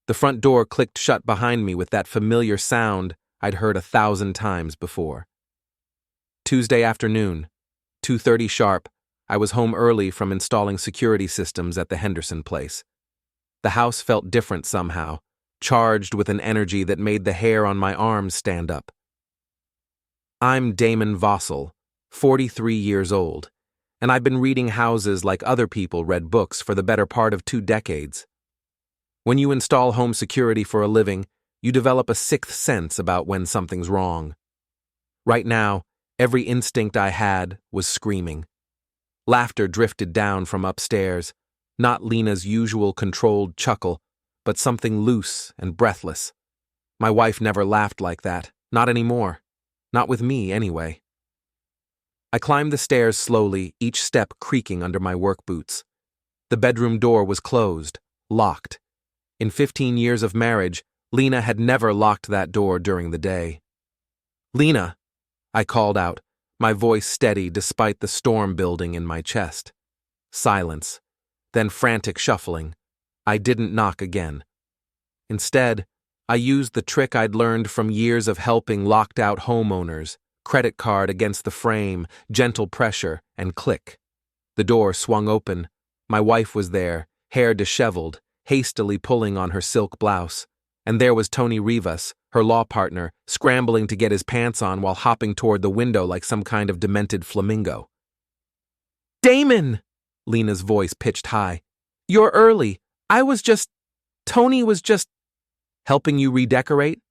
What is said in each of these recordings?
The front door clicked shut behind me with that familiar sound I'd heard 1,000 times before. Tuesday afternoon, 2:30 sharp, I was home early from installing security systems at the Henderson place. The house felt different somehow, charged with an energy that made the hair on my arms stand up. I'm Damon Vossel, 43 years old, and I've been reading houses like other people read books for the better part of 2 decades. When you install home security for a living, you develop a sixth sense about when something's wrong. Right now, every instinct I had was screaming. Laughter drifted down from upstairs, not Lena's usual controlled chuckle, but something loose and breathless. My wife never laughed like that, not anymore. Not with me, anyway. I climbed the stairs slowly, each step creaking under my work boots. The bedroom door was closed, locked. In 15 years of marriage, Lena had never locked that door during the day. "Lena," I called out, my voice steady despite the storm building in my chest. Silence, then frantic shuffling. I didn't knock again. Instead, I used the trick I'd learned from years of helping locked-out homeowners: credit card against the frame, gentle pressure, and click. The door swung open. My wife was there, hair disheveled, hastily pulling on her silk blouse. And there was Tony Rivas, her law partner, scrambling to get his pants on while hopping toward the window like some kind of demented flamingo. "Damon!" Lena's voice pitched high. "You're early. Tony was just helping you redecorate?"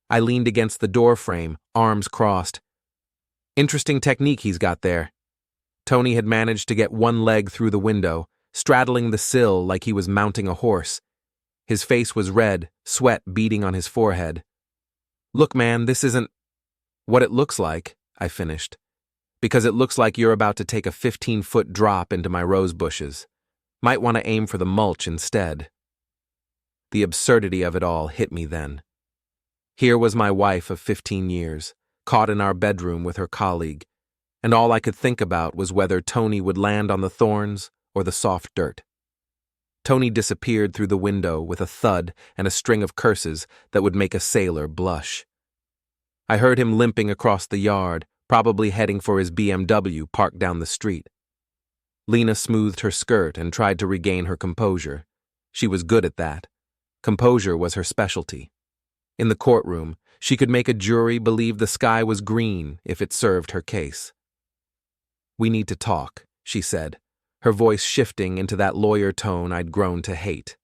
I leaned against the door frame, arms crossed. Interesting technique he's got there. Tony had managed to get one leg through the window, straddling the sill like he was mounting a horse. His face was red, sweat beading on his forehead. "Look, man, this isn't what it looks like," I finished. "Because it looks like you're about to take a 15-foot drop into my rose bushes. Might want to aim for the mulch instead." The absurdity of it all hit me then. Here was my wife of 15 years, caught in our bedroom with her colleague, and all I could think about was whether Tony would land on the thorns or the soft dirt. Tony disappeared through the window with a thud and a string of curses that would make a sailor blush. I heard him limping across the yard, probably heading for his BMW parked down the street. Lena smoothed her skirt and tried to regain her composure. She was good at that. Composure was her specialty. In the courtroom, she could make a jury believe the sky was green if it served her case. "We need to talk," she said, her voice shifting into that lawyer tone I'd grown to hate.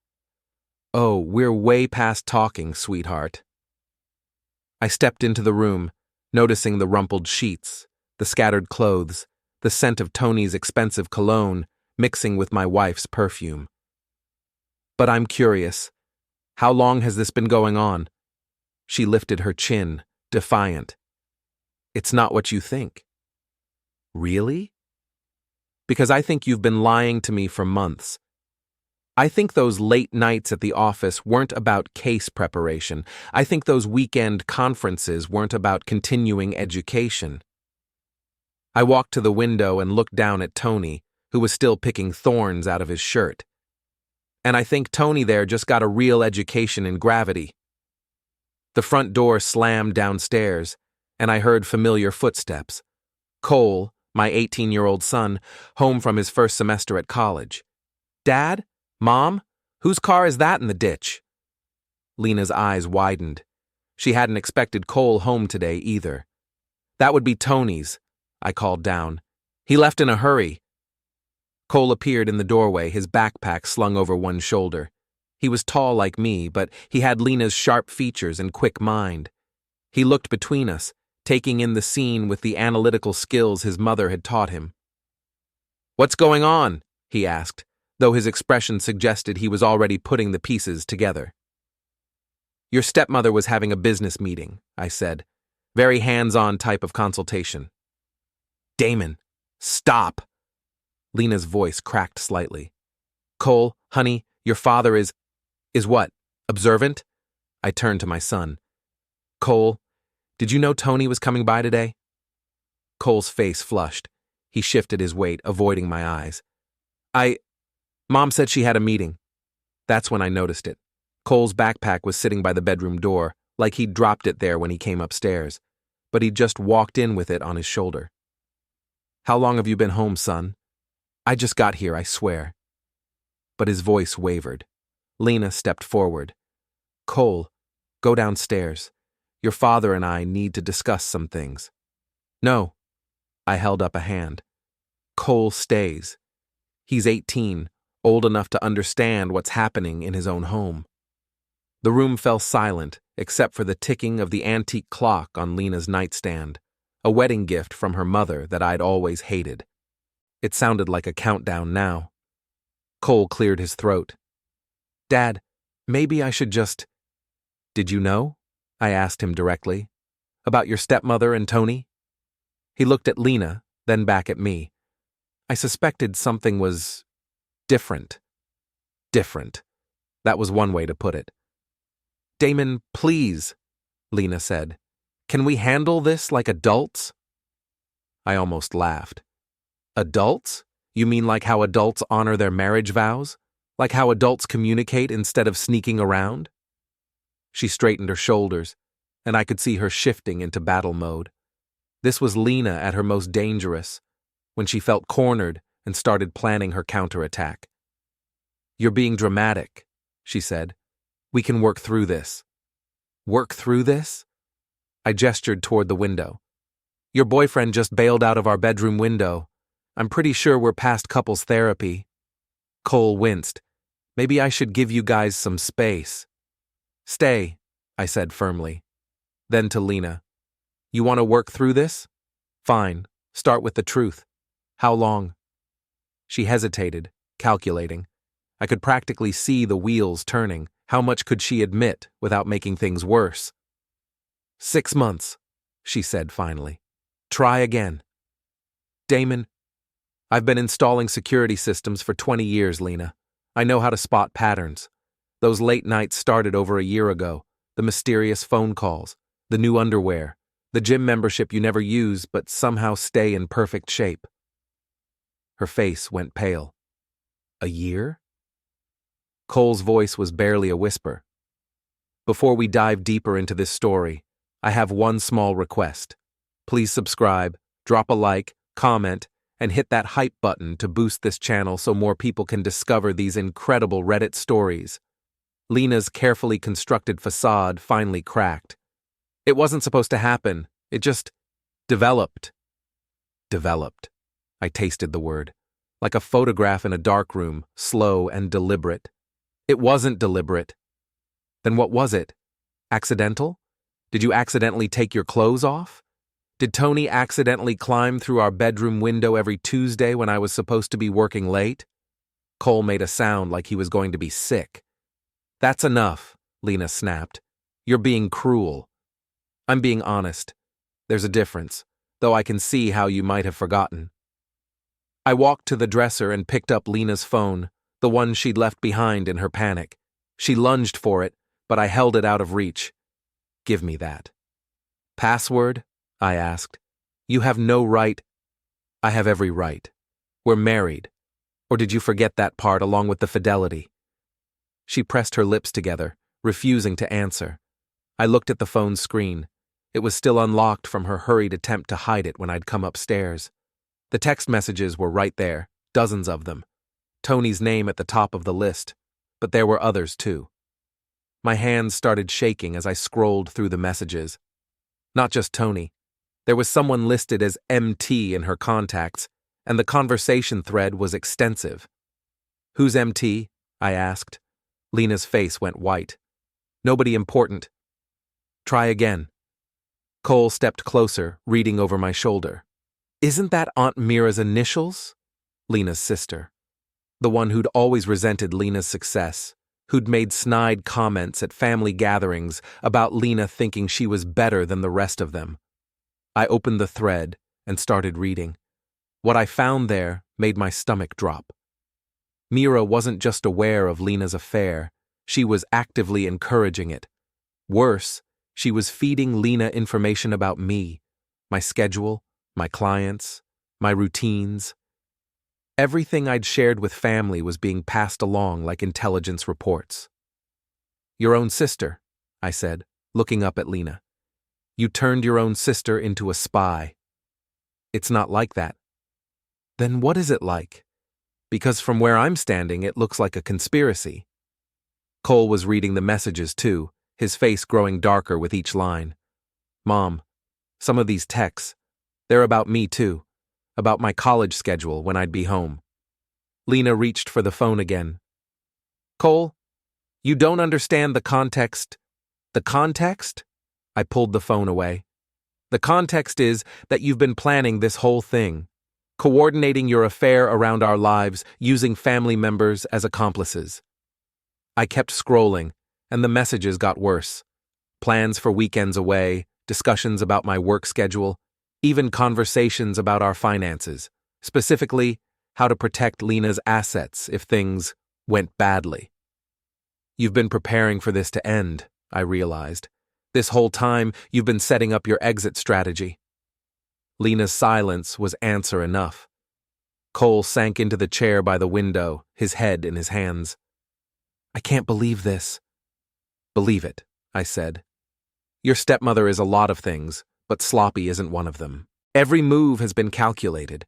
"Oh, we're way past talking, sweetheart." I stepped into the room, noticing the rumpled sheets, the scattered clothes, the scent of Tony's expensive cologne mixing with my wife's perfume. "But I'm curious. How long has this been going on?" She lifted her chin, defiant. "It's not what you think." "Really?" "Because I think you've been lying to me for months. I think those late nights at the office weren't about case preparation. I think those weekend conferences weren't about continuing education." I walked to the window and looked down at Tony, who was still picking thorns out of his shirt. "And I think Tony there just got a real education in gravity." The front door slammed downstairs, and I heard familiar footsteps. Cole, my 18-year-old son, home from his first semester at college. "Dad? Mom? Whose car is that in the ditch?" Lena's eyes widened. She hadn't expected Cole home today either. "That would be Tony's," I called down. "He left in a hurry." Cole appeared in the doorway, his backpack slung over one shoulder. He was tall like me, but he had Lena's sharp features and quick mind. He looked between us, taking in the scene with the analytical skills his mother had taught him. "What's going on?" he asked, though his expression suggested he was already putting the pieces together. "Your stepmother was having a business meeting," I said. "Very hands-on type of consultation." "Damon, stop!" Lena's voice cracked slightly. "Cole, honey, your father is what, observant?" I turned to my son. "Cole, did you know Tony was coming by today?" Cole's face flushed. He shifted his weight, avoiding my eyes. Mom said she had a meeting." That's when I noticed it. Cole's backpack was sitting by the bedroom door, like he'd dropped it there when he came upstairs, but he'd just walked in with it on his shoulder. "How long have you been home, son?" "I just got here, I swear." But his voice wavered. Lena stepped forward. "Cole, go downstairs. Your father and I need to discuss some things." "No." I held up a hand. "Cole stays. He's 18, old enough to understand what's happening in his own home." The room fell silent, except for the ticking of the antique clock on Lena's nightstand, a wedding gift from her mother that I'd always hated. It sounded like a countdown now. Cole cleared his throat. "Dad, maybe I should just—" "Did you know?" I asked him directly. "About your stepmother and Tony?" He looked at Lena, then back at me. I suspected something was different. Different. That was one way to put it. "Damon, please," Lena said. "Can we handle this like adults?" I almost laughed. "Adults? You mean like how adults honor their marriage vows? Like how adults communicate instead of sneaking around?" She straightened her shoulders, and I could see her shifting into battle mode. This was Lena at her most dangerous, when she felt cornered and started planning her counterattack. "You're being dramatic," she said. "We can work through this." "Work through this?" I gestured toward the window. "Your boyfriend just bailed out of our bedroom window. I'm pretty sure we're past couples therapy." Cole winced. "Maybe I should give you guys some space." "Stay," I said firmly. Then to Lena. "You want to work through this? Fine, start with the truth. How long?" She hesitated, calculating. I could practically see the wheels turning. How much could she admit without making things worse? 6 months, she said finally. "Try again." "Damon, I've been installing security systems for 20 years, Lena. I know how to spot patterns. Those late nights started over a year ago. The mysterious phone calls, the new underwear, the gym membership you never use but somehow stay in perfect shape." Her face went pale. "A year?" Cole's voice was barely a whisper. "Before we dive deeper into this story, I have one small request. Please subscribe, drop a like, comment, and hit that hype button to boost this channel so more people can discover these incredible Reddit stories." Lena's carefully constructed facade finally cracked. "It wasn't supposed to happen. It just developed." Developed. I tasted the word. Like a photograph in a dark room, slow and deliberate. It wasn't deliberate. Then what was it? Accidental? Did you accidentally take your clothes off? Did Tony accidentally climb through our bedroom window every Tuesday when I was supposed to be working late? Cole made a sound like he was going to be sick. "That's enough," Lena snapped. "You're being cruel." "I'm being honest. There's a difference, though I can see how you might have forgotten." I walked to the dresser and picked up Lena's phone, the one she'd left behind in her panic. She lunged for it, but I held it out of reach. "Give me that." "Password?" I asked. "You have no right." "I have every right. We're married. Or did you forget that part along with the fidelity?" She pressed her lips together, refusing to answer. I looked at the phone's screen. It was still unlocked from her hurried attempt to hide it when I'd come upstairs. The text messages were right there, dozens of them. Tony's name at the top of the list, but there were others too. My hands started shaking as I scrolled through the messages. Not just Tony. There was someone listed as MT in her contacts, and the conversation thread was extensive. "Who's MT?" I asked. Lena's face went white. "Nobody important." "Try again." Cole stepped closer, reading over my shoulder. "Isn't that Aunt Mira's initials?" Lena's sister. The one who'd always resented Lena's success, who'd made snide comments at family gatherings about Lena thinking she was better than the rest of them. I opened the thread and started reading. What I found there made my stomach drop. Mira wasn't just aware of Lena's affair, she was actively encouraging it. Worse, she was feeding Lena information about me, my schedule, my clients, my routines. Everything I'd shared with family was being passed along like intelligence reports. Your own sister, I said, looking up at Lena. You turned your own sister into a spy. It's not like that. Then what is it like? Because from where I'm standing, it looks like a conspiracy. Cole was reading the messages too, his face growing darker with each line. Mom, some of these texts, they're about me too, about my college schedule when I'd be home. Lena reached for the phone again. Cole, you don't understand the context. The context? I pulled the phone away. The context is that you've been planning this whole thing, coordinating your affair around our lives, using family members as accomplices. I kept scrolling, and the messages got worse. Plans for weekends away, discussions about my work schedule, even conversations about our finances, specifically how to protect Lena's assets if things went badly. You've been preparing for this to end, I realized. This whole time, you've been setting up your exit strategy. Lena's silence was answer enough. Cole sank into the chair by the window, his head in his hands. I can't believe this. Believe it, I said. Your stepmother is a lot of things, but sloppy isn't one of them. Every move has been calculated.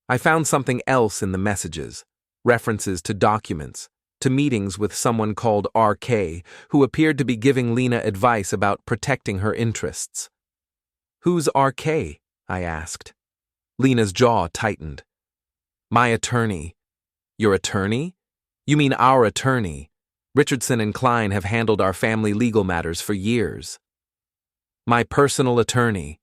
I found something else in the messages, references to documents, to meetings with someone called RK, who appeared to be giving Lena advice about protecting her interests. Who's RK? I asked. Lena's jaw tightened. My attorney. Your attorney? You mean our attorney. Richardson and Klein have handled our family legal matters for years. My personal attorney.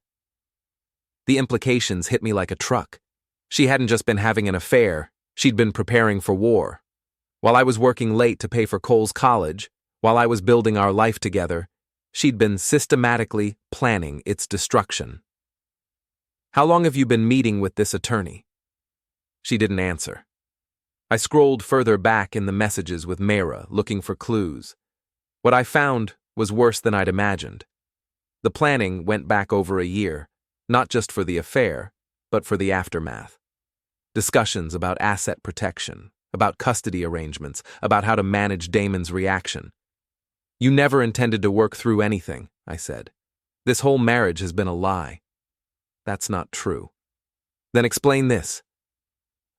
The implications hit me like a truck. She hadn't just been having an affair, she'd been preparing for war. While I was working late to pay for Cole's college, while I was building our life together, she'd been systematically planning its destruction. How long have you been meeting with this attorney? She didn't answer. I scrolled further back in the messages with Mayra, looking for clues. What I found was worse than I'd imagined. The planning went back over a year, not just for the affair, but for the aftermath. Discussions about asset protection, about custody arrangements, about how to manage Damon's reaction. You never intended to work through anything, I said. This whole marriage has been a lie. That's not true. Then explain this.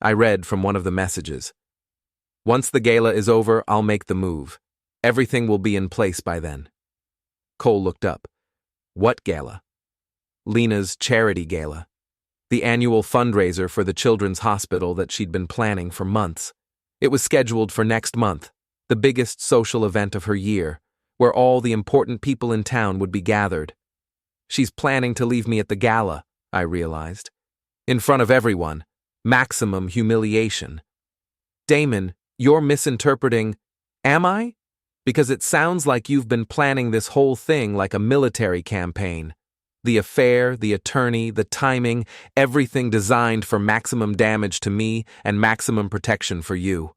I read from one of the messages. Once the gala is over, I'll make the move. Everything will be in place by then. Cole looked up. What gala? Lena's charity gala. The annual fundraiser for the children's hospital that she'd been planning for months. It was scheduled for next month, the biggest social event of her year, where all the important people in town would be gathered. She's planning to leave me at the gala, I realized. In front of everyone. Maximum humiliation. Damon, you're misinterpreting. Am I? Because it sounds like you've been planning this whole thing like a military campaign. The affair, the attorney, the timing, everything designed for maximum damage to me and maximum protection for you.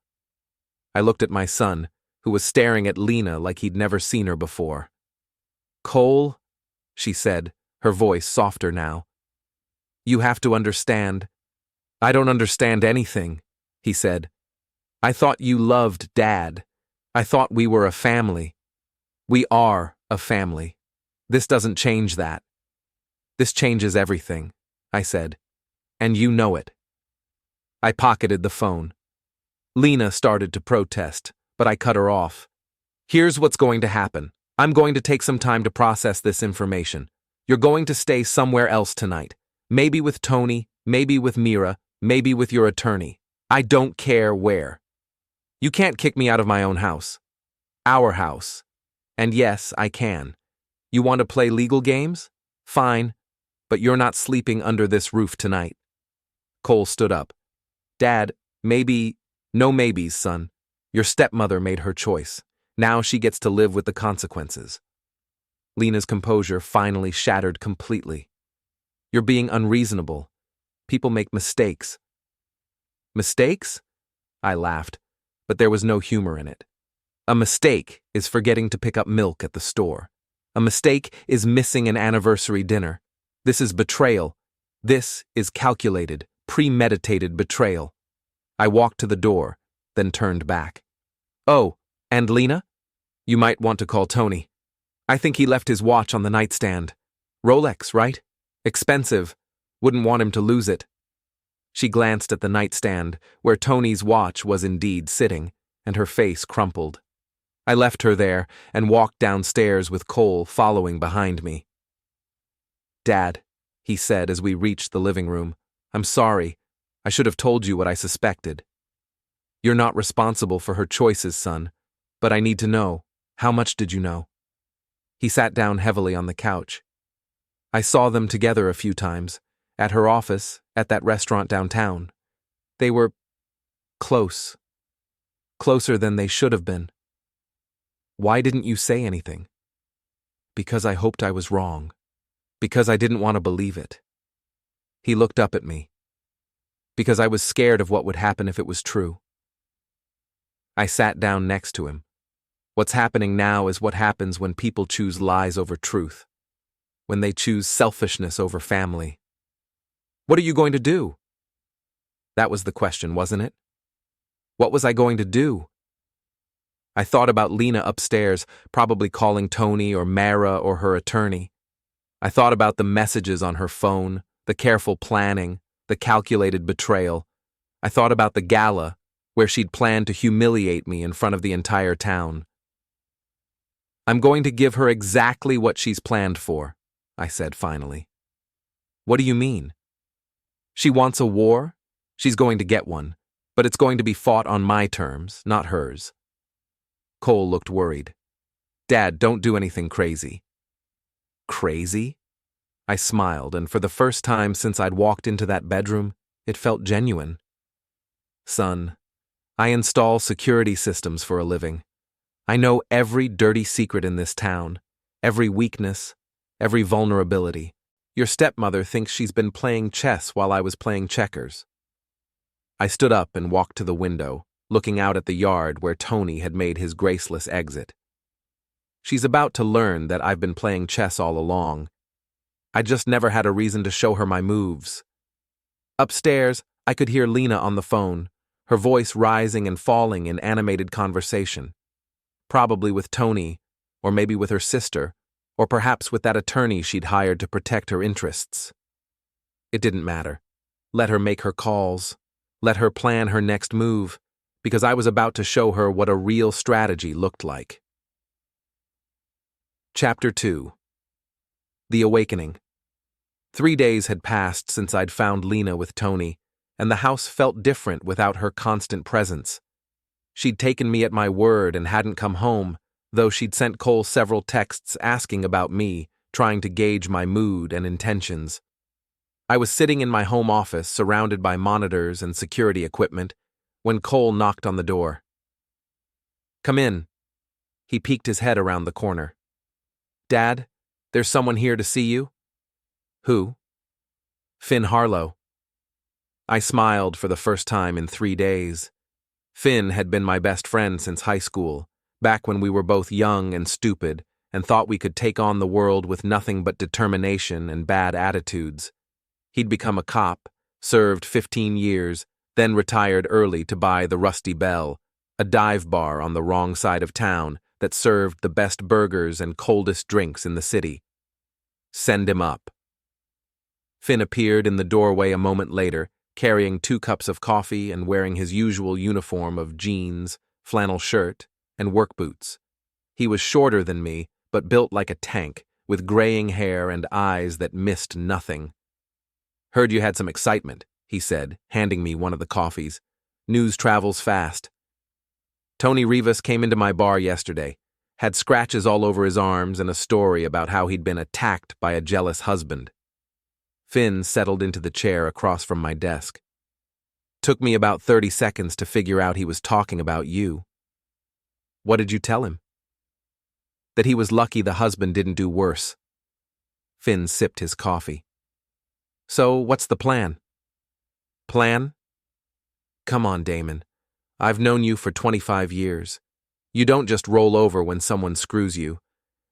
I looked at my son, who was staring at Lena like he'd never seen her before. Cole, she said, her voice softer now. You have to understand. I don't understand anything, he said. I thought you loved Dad. I thought we were a family. We are a family. This doesn't change that. This changes everything, I said. And you know it. I pocketed the phone. Lena started to protest, but I cut her off. Here's what's going to happen. I'm going to take some time to process this information. You're going to stay somewhere else tonight. Maybe with Tony, maybe with Mira, maybe with your attorney. I don't care where. You can't kick me out of my own house. Our house. And yes, I can. You want to play legal games? Fine. But you're not sleeping under this roof tonight. Cole stood up. Dad, maybe... No maybes, son. Your stepmother made her choice. Now she gets to live with the consequences. Lena's composure finally shattered completely. You're being unreasonable. People make mistakes. Mistakes? I laughed, but there was no humor in it. A mistake is forgetting to pick up milk at the store. A mistake is missing an anniversary dinner. This is betrayal. This is calculated, premeditated betrayal. I walked to the door, then turned back. Oh, and Lena? You might want to call Tony. I think he left his watch on the nightstand. Rolex, right? Expensive. Wouldn't want him to lose it. She glanced at the nightstand, where Tony's watch was indeed sitting, and her face crumpled. I left her there and walked downstairs with Cole following behind me. "Dad," he said as we reached the living room, "I'm sorry. I should have told you what I suspected. You're not responsible for her choices, son, but I need to know. How much did you know?" He sat down heavily on the couch. "I saw them together a few times, at her office, at that restaurant downtown. They were close. Closer than they should have been." "Why didn't you say anything?" "Because I hoped I was wrong. Because I didn't want to believe it." He looked up at me. "Because I was scared of what would happen if it was true." I sat down next to him. What's happening now is what happens when people choose lies over truth. When they choose selfishness over family. "What are you going to do?" That was the question, wasn't it? What was I going to do? I thought about Lena upstairs, probably calling Tony or Mara or her attorney. I thought about the messages on her phone, the careful planning, the calculated betrayal. I thought about the gala, where she'd planned to humiliate me in front of the entire town. "I'm going to give her exactly what she's planned for," I said finally. "What do you mean?" "She wants a war? She's going to get one, but it's going to be fought on my terms, not hers." Cole looked worried. "Dad, don't do anything crazy." Crazy? I smiled, and for the first time since I'd walked into that bedroom, it felt genuine. "Son, I install security systems for a living. I know every dirty secret in this town, every weakness, every vulnerability. Your stepmother thinks she's been playing chess while I was playing checkers." I stood up and walked to the window, looking out at the yard where Tony had made his graceless exit. She's about to learn that I've been playing chess all along. I just never had a reason to show her my moves. Upstairs, I could hear Lena on the phone, her voice rising and falling in animated conversation. Probably with Tony, or maybe with her sister, or perhaps with that attorney she'd hired to protect her interests. It didn't matter. Let her make her calls. Let her plan her next move, because I was about to show her what a real strategy looked like. Chapter 2. The Awakening. 3 days had passed since I'd found Lena with Tony, and the house felt different without her constant presence. She'd taken me at my word and hadn't come home, though she'd sent Cole several texts asking about me, trying to gauge my mood and intentions. I was sitting in my home office, surrounded by monitors and security equipment, when Cole knocked on the door. "Come in." He peeked his head around the corner. "Dad, there's someone here to see you." "Who?" "Finn Harlow." I smiled for the first time in 3 days. Finn had been my best friend since high school, back when we were both young and stupid and thought we could take on the world with nothing but determination and bad attitudes. He'd become a cop, served 15 years, then retired early to buy the Rusty Bell, a dive bar on the wrong side of town that served the best burgers and coldest drinks in the city. Send him up. Finn appeared in the doorway a moment later, carrying 2 cups of coffee and wearing his usual uniform of jeans, flannel shirt, and work boots. He was shorter than me, but built like a tank, with graying hair and eyes that missed nothing. "Heard you had some excitement," he said, handing me one of the coffees. "News travels fast." "Tony Rivas came into my bar yesterday, had scratches all over his arms and a story about how he'd been attacked by a jealous husband." Finn settled into the chair across from my desk. "Took me about 30 seconds to figure out he was talking about you." "What did you tell him?" "That he was lucky the husband didn't do worse." Finn sipped his coffee. "So, what's the plan?" "Plan? Come on, Damon. I've known you for 25 years. You don't just roll over when someone screws you.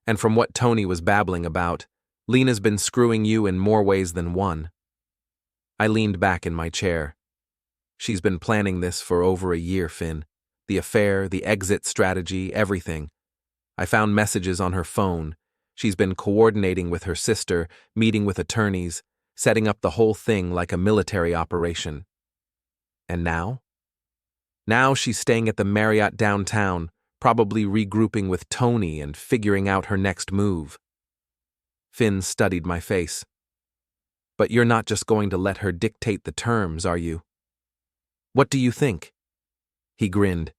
And from what Tony was babbling about, Lena's been screwing you in more ways than one." I leaned back in my chair. "She's been planning this for over a year, Finn. The affair, the exit strategy, everything. I found messages on her phone. She's been coordinating with her sister, meeting with attorneys, setting up the whole thing like a military operation. And now? Now she's staying at the Marriott downtown, probably regrouping with Tony and figuring out her next move. Finn studied my face. But you're not just going to let her dictate the terms, are you? What do you think? He grinned.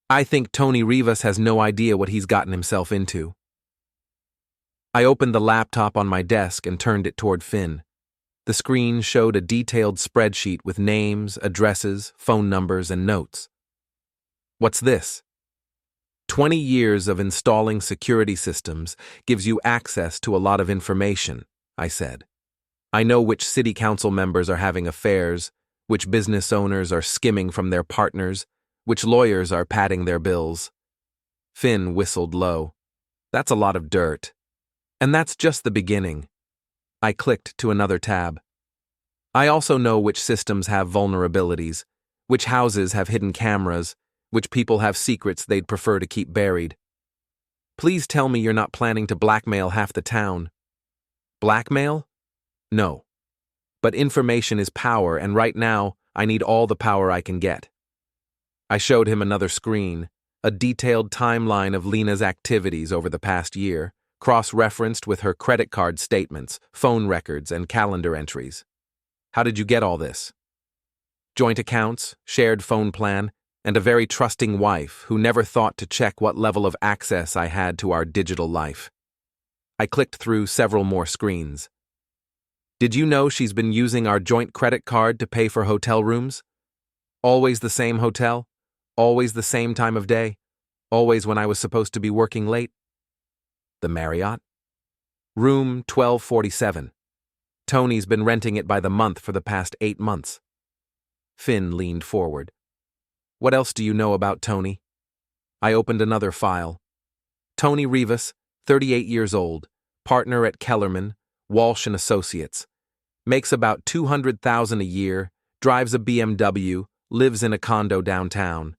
I think Tony Rivas has no idea what he's gotten himself into. I opened the laptop on my desk and turned it toward Finn. The screen showed a detailed spreadsheet with names, addresses, phone numbers, and notes. What's this? 20 years of installing security systems gives you access to a lot of information, I said. I know which city council members are having affairs, which business owners are skimming from their partners, which lawyers are padding their bills. Finn whistled low. That's a lot of dirt. And that's just the beginning. I clicked to another tab. I also know which systems have vulnerabilities, which houses have hidden cameras, which people have secrets they'd prefer to keep buried. Please tell me you're not planning to blackmail half the town. Blackmail? No. But information is power, and right now, I need all the power I can get. I showed him another screen, a detailed timeline of Lena's activities over the past year, cross-referenced with her credit card statements, phone records, and calendar entries. How did you get all this? Joint accounts, shared phone plan, and a very trusting wife who never thought to check what level of access I had to our digital life. I clicked through several more screens. Did you know she's been using our joint credit card to pay for hotel rooms? Always the same hotel? Always the same time of day? Always when I was supposed to be working late? The Marriott? Room 1247. Tony's been renting it by the month for the past 8 months. Finn leaned forward. What else do you know about Tony? I opened another file. Tony Rivas, 38 years old, partner at Kellerman, Walsh & Associates. Makes about $200,000 a year, drives a BMW, lives in a condo downtown.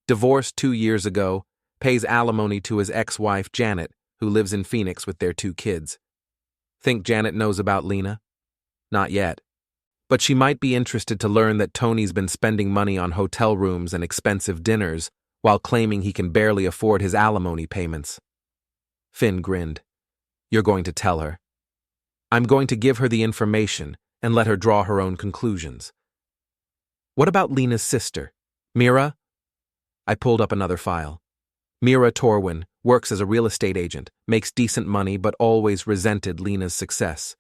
Divorced 2 years ago, pays alimony to his ex-wife Janet, who lives in Phoenix with their 2 kids. Think Janet knows about Lena? Not yet. But she might be interested to learn that Tony's been spending money on hotel rooms and expensive dinners while claiming he can barely afford his alimony payments. Finn grinned. You're going to tell her. I'm going to give her the information and let her draw her own conclusions. What about Lena's sister, Mira? I pulled up another file. Mira Torwin works as a real estate agent, makes decent money but always resented Lena's success.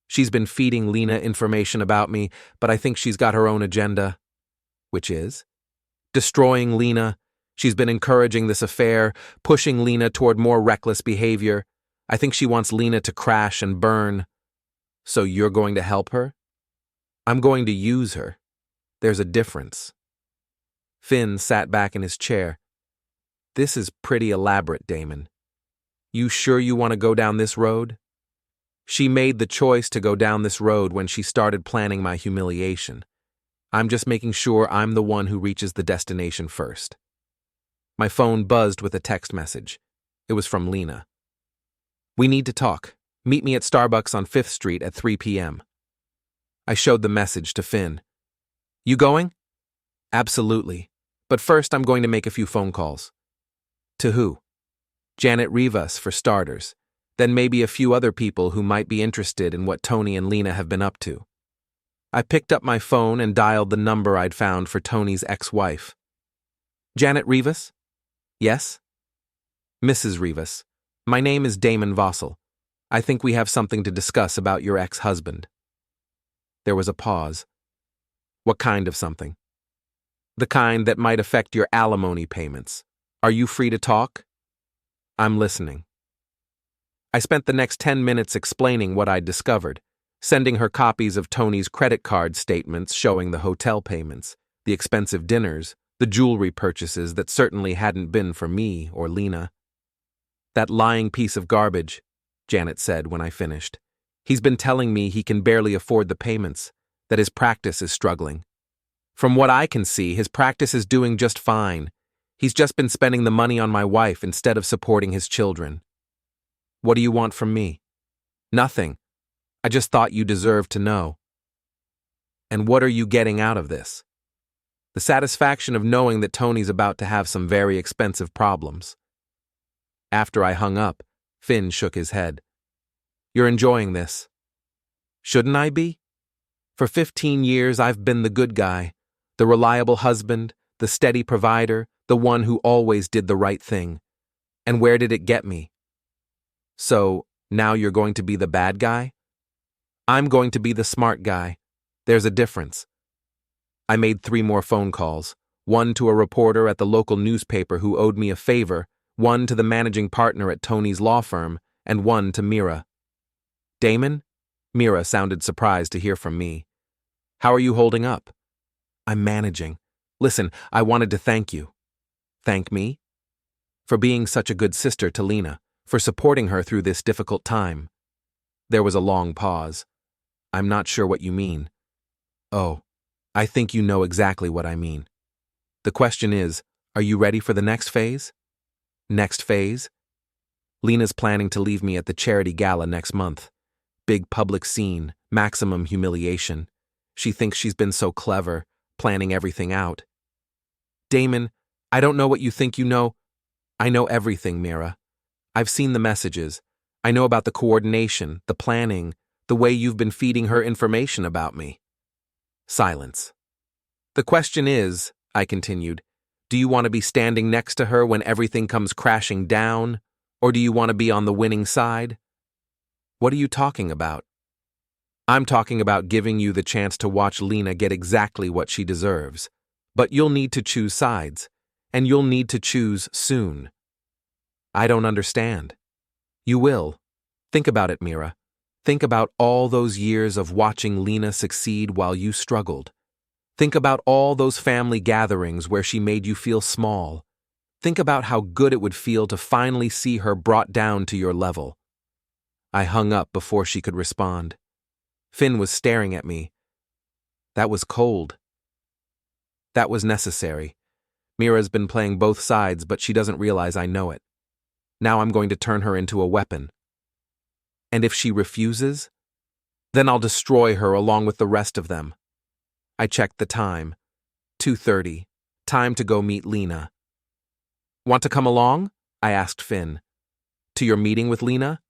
She's been feeding Lena information about me, but I think she's got her own agenda. Which is? Destroying Lena. She's been encouraging this affair, pushing Lena toward more reckless behavior. I think she wants Lena to crash and burn. So you're going to help her? I'm going to use her. There's a difference. Finn sat back in his chair. This is pretty elaborate, Damon. You sure you want to go down this road? She made the choice to go down this road when she started planning my humiliation. I'm just making sure I'm the one who reaches the destination first. My phone buzzed with a text message. It was from Lena. We need to talk. Meet me at Starbucks on 5th Street at 3 p.m. I showed the message to Finn. You going? Absolutely. But first I'm going to make a few phone calls. To who? Janet Rivas, for starters. Then maybe a few other people who might be interested in what Tony and Lena have been up to. I picked up my phone and dialed the number I'd found for Tony's ex-wife. Janet Rivas? Yes? Mrs. Rivas, my name is Damon Vossel. I think we have something to discuss about your ex-husband. There was a pause. What kind of something? The kind that might affect your alimony payments. Are you free to talk? I'm listening. I spent the next 10 minutes explaining what I'd discovered, sending her copies of Tony's credit card statements showing the hotel payments, the expensive dinners, the jewelry purchases that certainly hadn't been for me or Lena. That lying piece of garbage, Janet said when I finished. He's been telling me he can barely afford the payments, that his practice is struggling. From what I can see, his practice is doing just fine. He's just been spending the money on my wife instead of supporting his children. What do you want from me? Nothing. I just thought you deserved to know. And what are you getting out of this? The satisfaction of knowing that Tony's about to have some very expensive problems. After I hung up, Finn shook his head. You're enjoying this. Shouldn't I be? For 15 years I've been the good guy, the reliable husband, the steady provider, the one who always did the right thing. And where did it get me? So, now you're going to be the bad guy? I'm going to be the smart guy. There's a difference. I made 3 more phone calls, one to a reporter at the local newspaper who owed me a favor, one to the managing partner at Tony's law firm, and one to Mira. Damon? Mira sounded surprised to hear from me. How are you holding up? I'm managing. Listen, I wanted to thank you. Thank me? For being such a good sister to Lena, for supporting her through this difficult time. There was a long pause. I'm not sure what you mean. Oh, I think you know exactly what I mean. The question is, are you ready for the next phase? Next phase? Lena's planning to leave me at the charity gala next month. Big public scene, maximum humiliation. She thinks she's been so clever, planning everything out. Damon, I don't know what you think you know. I know everything, Mira. I've seen the messages. I know about the coordination, the planning, the way you've been feeding her information about me. Silence. The question is, I continued, do you want to be standing next to her when everything comes crashing down, or do you want to be on the winning side? What are you talking about? I'm talking about giving you the chance to watch Lena get exactly what she deserves, but you'll need to choose sides, and you'll need to choose soon. I don't understand. You will. Think about it, Mira. Think about all those years of watching Lena succeed while you struggled. Think about all those family gatherings where she made you feel small. Think about how good it would feel to finally see her brought down to your level. I hung up before she could respond. Finn was staring at me. That was cold. That was necessary. Mira's been playing both sides, but she doesn't realize I know it. Now I'm going to turn her into a weapon. And if she refuses, then I'll destroy her along with the rest of them. I checked the time. 2:30. Time to go meet Lena. Want to come along? I asked Finn. To your meeting with Lena?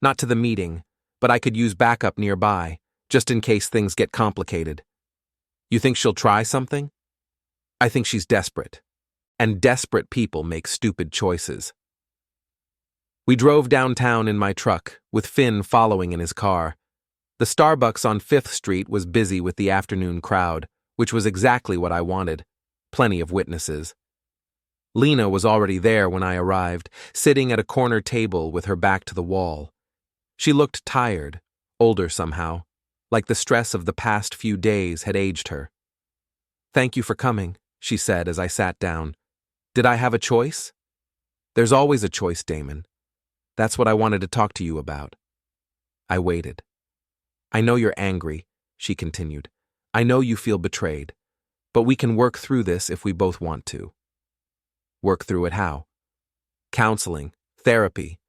Not to the meeting, but I could use backup nearby, just in case things get complicated. You think she'll try something? I think she's desperate. And desperate people make stupid choices. We drove downtown in my truck, with Finn following in his car. The Starbucks on 5th Street was busy with the afternoon crowd, which was exactly what I wanted. Plenty of witnesses. Lena was already there when I arrived, sitting at a corner table with her back to the wall. She looked tired, older somehow, like the stress of the past few days had aged her. Thank you for coming, she said as I sat down. Did I have a choice? There's always a choice, Damon. That's what I wanted to talk to you about. I waited. I know you're angry, she continued. I know you feel betrayed. But we can work through this if we both want to. Work through it how? Counseling, therapy,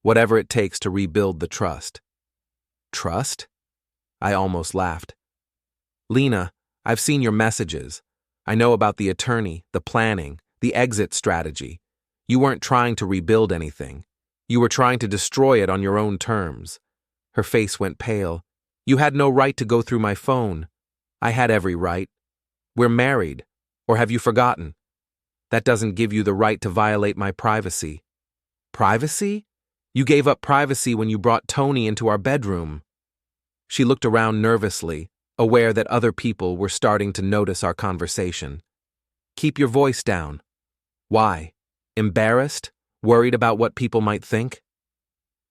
whatever it takes to rebuild the trust. Trust? I almost laughed. Lena, I've seen your messages. I know about the attorney, the planning, the exit strategy. You weren't trying to rebuild anything. You were trying to destroy it on your own terms. Her face went pale. You had no right to go through my phone. I had every right. We're married. Or have you forgotten? That doesn't give you the right to violate my privacy. Privacy? You gave up privacy when you brought Tony into our bedroom. She looked around nervously, aware that other people were starting to notice our conversation. Keep your voice down. Why? Embarrassed? Worried about what people might think?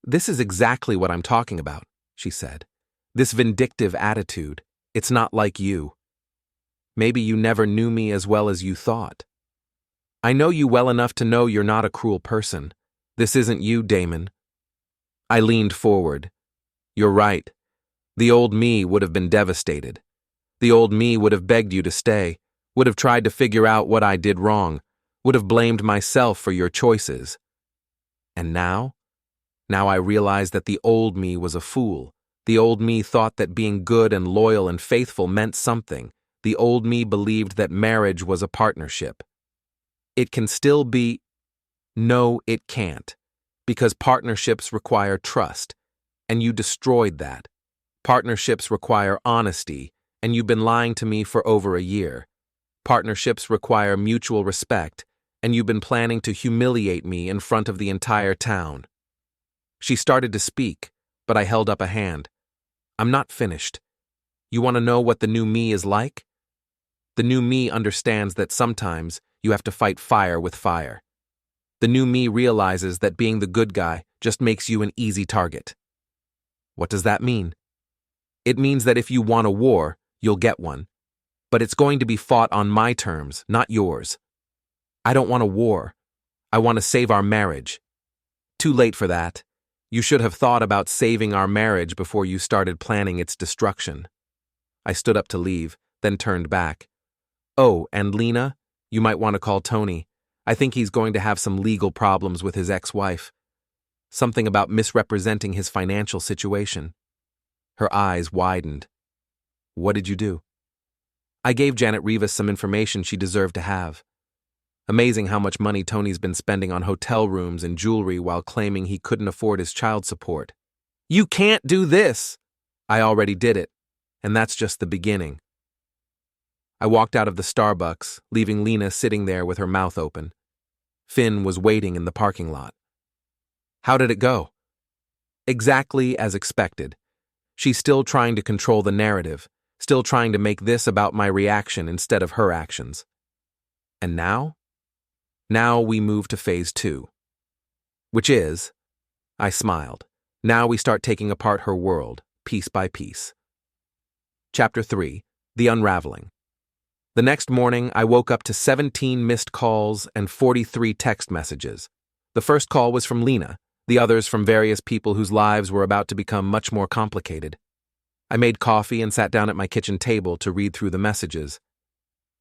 This is exactly what I'm talking about, she said. This vindictive attitude. It's not like you. Maybe you never knew me as well as you thought. I know you well enough to know you're not a cruel person. This isn't you, Damon. I leaned forward. You're right. The old me would have been devastated. The old me would have begged you to stay, would have tried to figure out what I did wrong, would have blamed myself for your choices. And now? Now I realize that the old me was a fool. The old me thought that being good and loyal and faithful meant something. The old me believed that marriage was a partnership. It can still be. No, it can't. Because partnerships require trust, and you destroyed that. Partnerships require honesty, and you've been lying to me for over a year. Partnerships require mutual respect, and you've been planning to humiliate me in front of the entire town. She started to speak, but I held up a hand. I'm not finished. You want to know what the new me is like? The new me understands that sometimes you have to fight fire with fire. The new me realizes that being the good guy just makes you an easy target. What does that mean? It means that if you want a war, you'll get one. But it's going to be fought on my terms, not yours. I don't want a war. I want to save our marriage. Too late for that. You should have thought about saving our marriage before you started planning its destruction. I stood up to leave, then turned back. Oh, and Lena, you might want to call Tony. I think he's going to have some legal problems with his ex-wife. Something about misrepresenting his financial situation. Her eyes widened. What did you do? I gave Janet Rivas some information she deserved to have. Amazing how much money Tony's been spending on hotel rooms and jewelry while claiming he couldn't afford his child support. You can't do this! I already did it, and that's just the beginning. I walked out of the Starbucks, leaving Lena sitting there with her mouth open. Finn was waiting in the parking lot. How did it go? Exactly as expected. She's still trying to control the narrative, still trying to make this about my reaction instead of her actions. And now? Now we move to phase 2. Which is, I smiled. Now we start taking apart her world, piece by piece. Chapter 3, The Unraveling. The next morning, I woke up to 17 missed calls and 43 text messages. The first call was from Lena, the others from various people whose lives were about to become much more complicated. I made coffee and sat down at my kitchen table to read through the messages.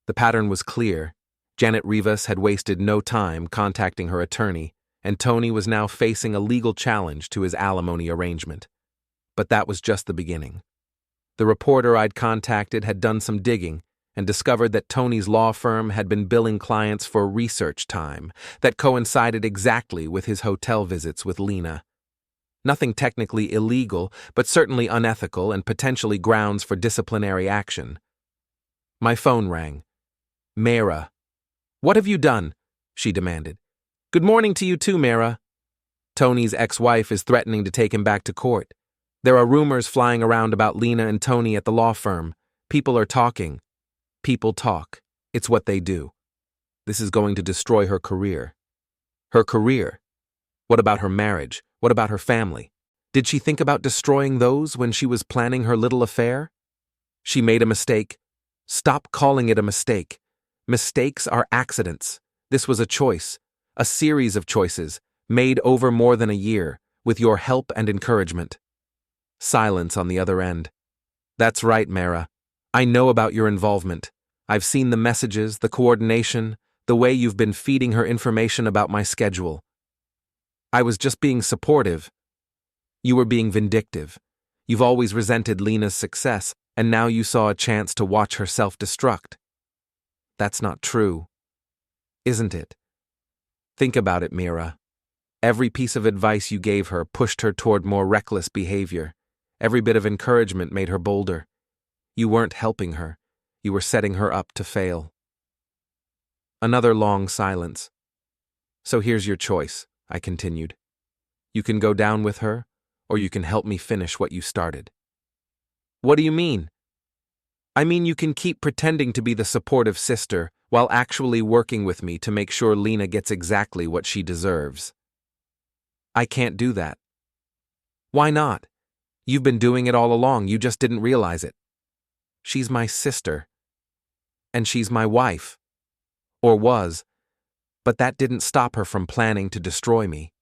The pattern was clear. Janet Rivas had wasted no time contacting her attorney, and Tony was now facing a legal challenge to his alimony arrangement. But that was just the beginning. The reporter I'd contacted had done some digging and discovered that Tony's law firm had been billing clients for research time that coincided exactly with his hotel visits with Lena. Nothing technically illegal, but certainly unethical and potentially grounds for disciplinary action. My phone rang. Mara. What have you done? She demanded. Good morning to you too, Mara. Tony's ex-wife is threatening to take him back to court. There are rumors flying around about Lena and Tony at the law firm. People are talking. People talk. It's what they do. This is going to destroy her career. Her career? What about her marriage? What about her family? Did she think about destroying those when she was planning her little affair? She made a mistake. Stop calling it a mistake. Mistakes are accidents. This was a choice, a series of choices, made over more than a year, with your help and encouragement. Silence on the other end. That's right, Mara. I know about your involvement. I've seen the messages, the coordination, the way you've been feeding her information about my schedule. I was just being supportive. You were being vindictive. You've always resented Lena's success, and now you saw a chance to watch her self-destruct. That's not true. Isn't it? Think about it, Mira. Every piece of advice you gave her pushed her toward more reckless behavior. Every bit of encouragement made her bolder. You weren't helping her. You were setting her up to fail. Another long silence. So here's your choice, I continued. You can go down with her, or you can help me finish what you started. What do you mean? I mean you can keep pretending to be the supportive sister while actually working with me to make sure Lena gets exactly what she deserves. I can't do that. Why not? You've been doing it all along, you just didn't realize it. She's my sister. And she's my wife. Or was. But that didn't stop her from planning to destroy me.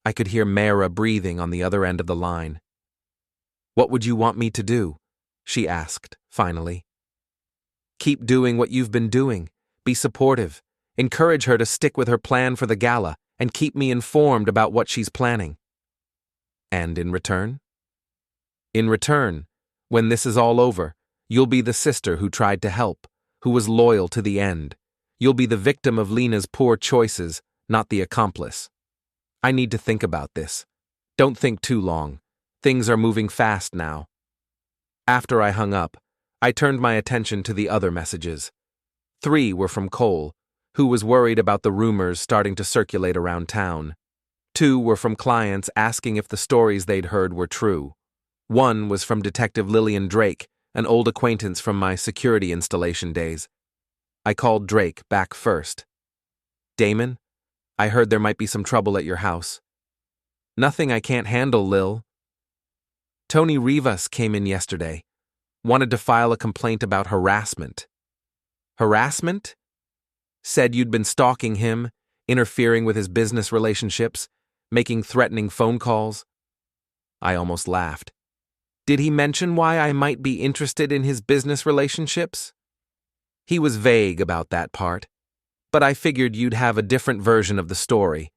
I could hear Mara breathing on the other end of the line. What would you want me to do? She asked, finally. Keep doing what you've been doing. Be supportive. Encourage her to stick with her plan for the gala and keep me informed about what she's planning. And in return? In return, when this is all over, you'll be the sister who tried to help, who was loyal to the end. You'll be the victim of Lena's poor choices, not the accomplice. I need to think about this. Don't think too long. Things are moving fast now. After I hung up, I turned my attention to the other messages. 3 were from Cole, who was worried about the rumors starting to circulate around town. 2 were from clients asking if the stories they'd heard were true. 1 was from Detective Lillian Drake, an old acquaintance from my security installation days. I called Drake back first. Damon, I heard there might be some trouble at your house. Nothing I can't handle, Lil. Tony Rivas came in yesterday. Wanted to file a complaint about harassment. Harassment? Said you'd been stalking him, interfering with his business relationships, making threatening phone calls. I almost laughed. Did he mention why I might be interested in his business relationships? He was vague about that part, but I figured you'd have a different version of the story.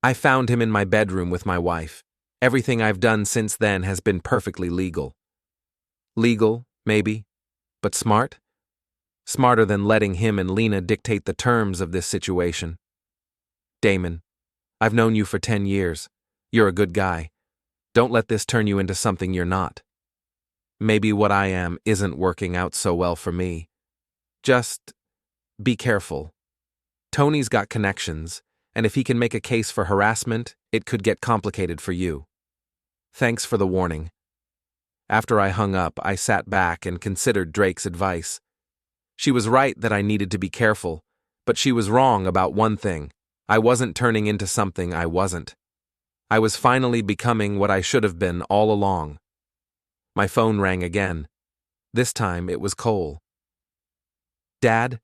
I found him in my bedroom with my wife. Everything I've done since then has been perfectly legal. Legal, maybe, but smart? Smarter than letting him and Lena dictate the terms of this situation. Damon, I've known you for 10 years. You're a good guy. Don't let this turn you into something you're not. Maybe what I am isn't working out so well for me. Just be careful. Tony's got connections, and if he can make a case for harassment, it could get complicated for you. Thanks for the warning. After I hung up, I sat back and considered Drake's advice. She was right that I needed to be careful, but she was wrong about one thing. I wasn't turning into something I wasn't. I was finally becoming what I should have been all along. My phone rang again. This time it was Cole. Dad,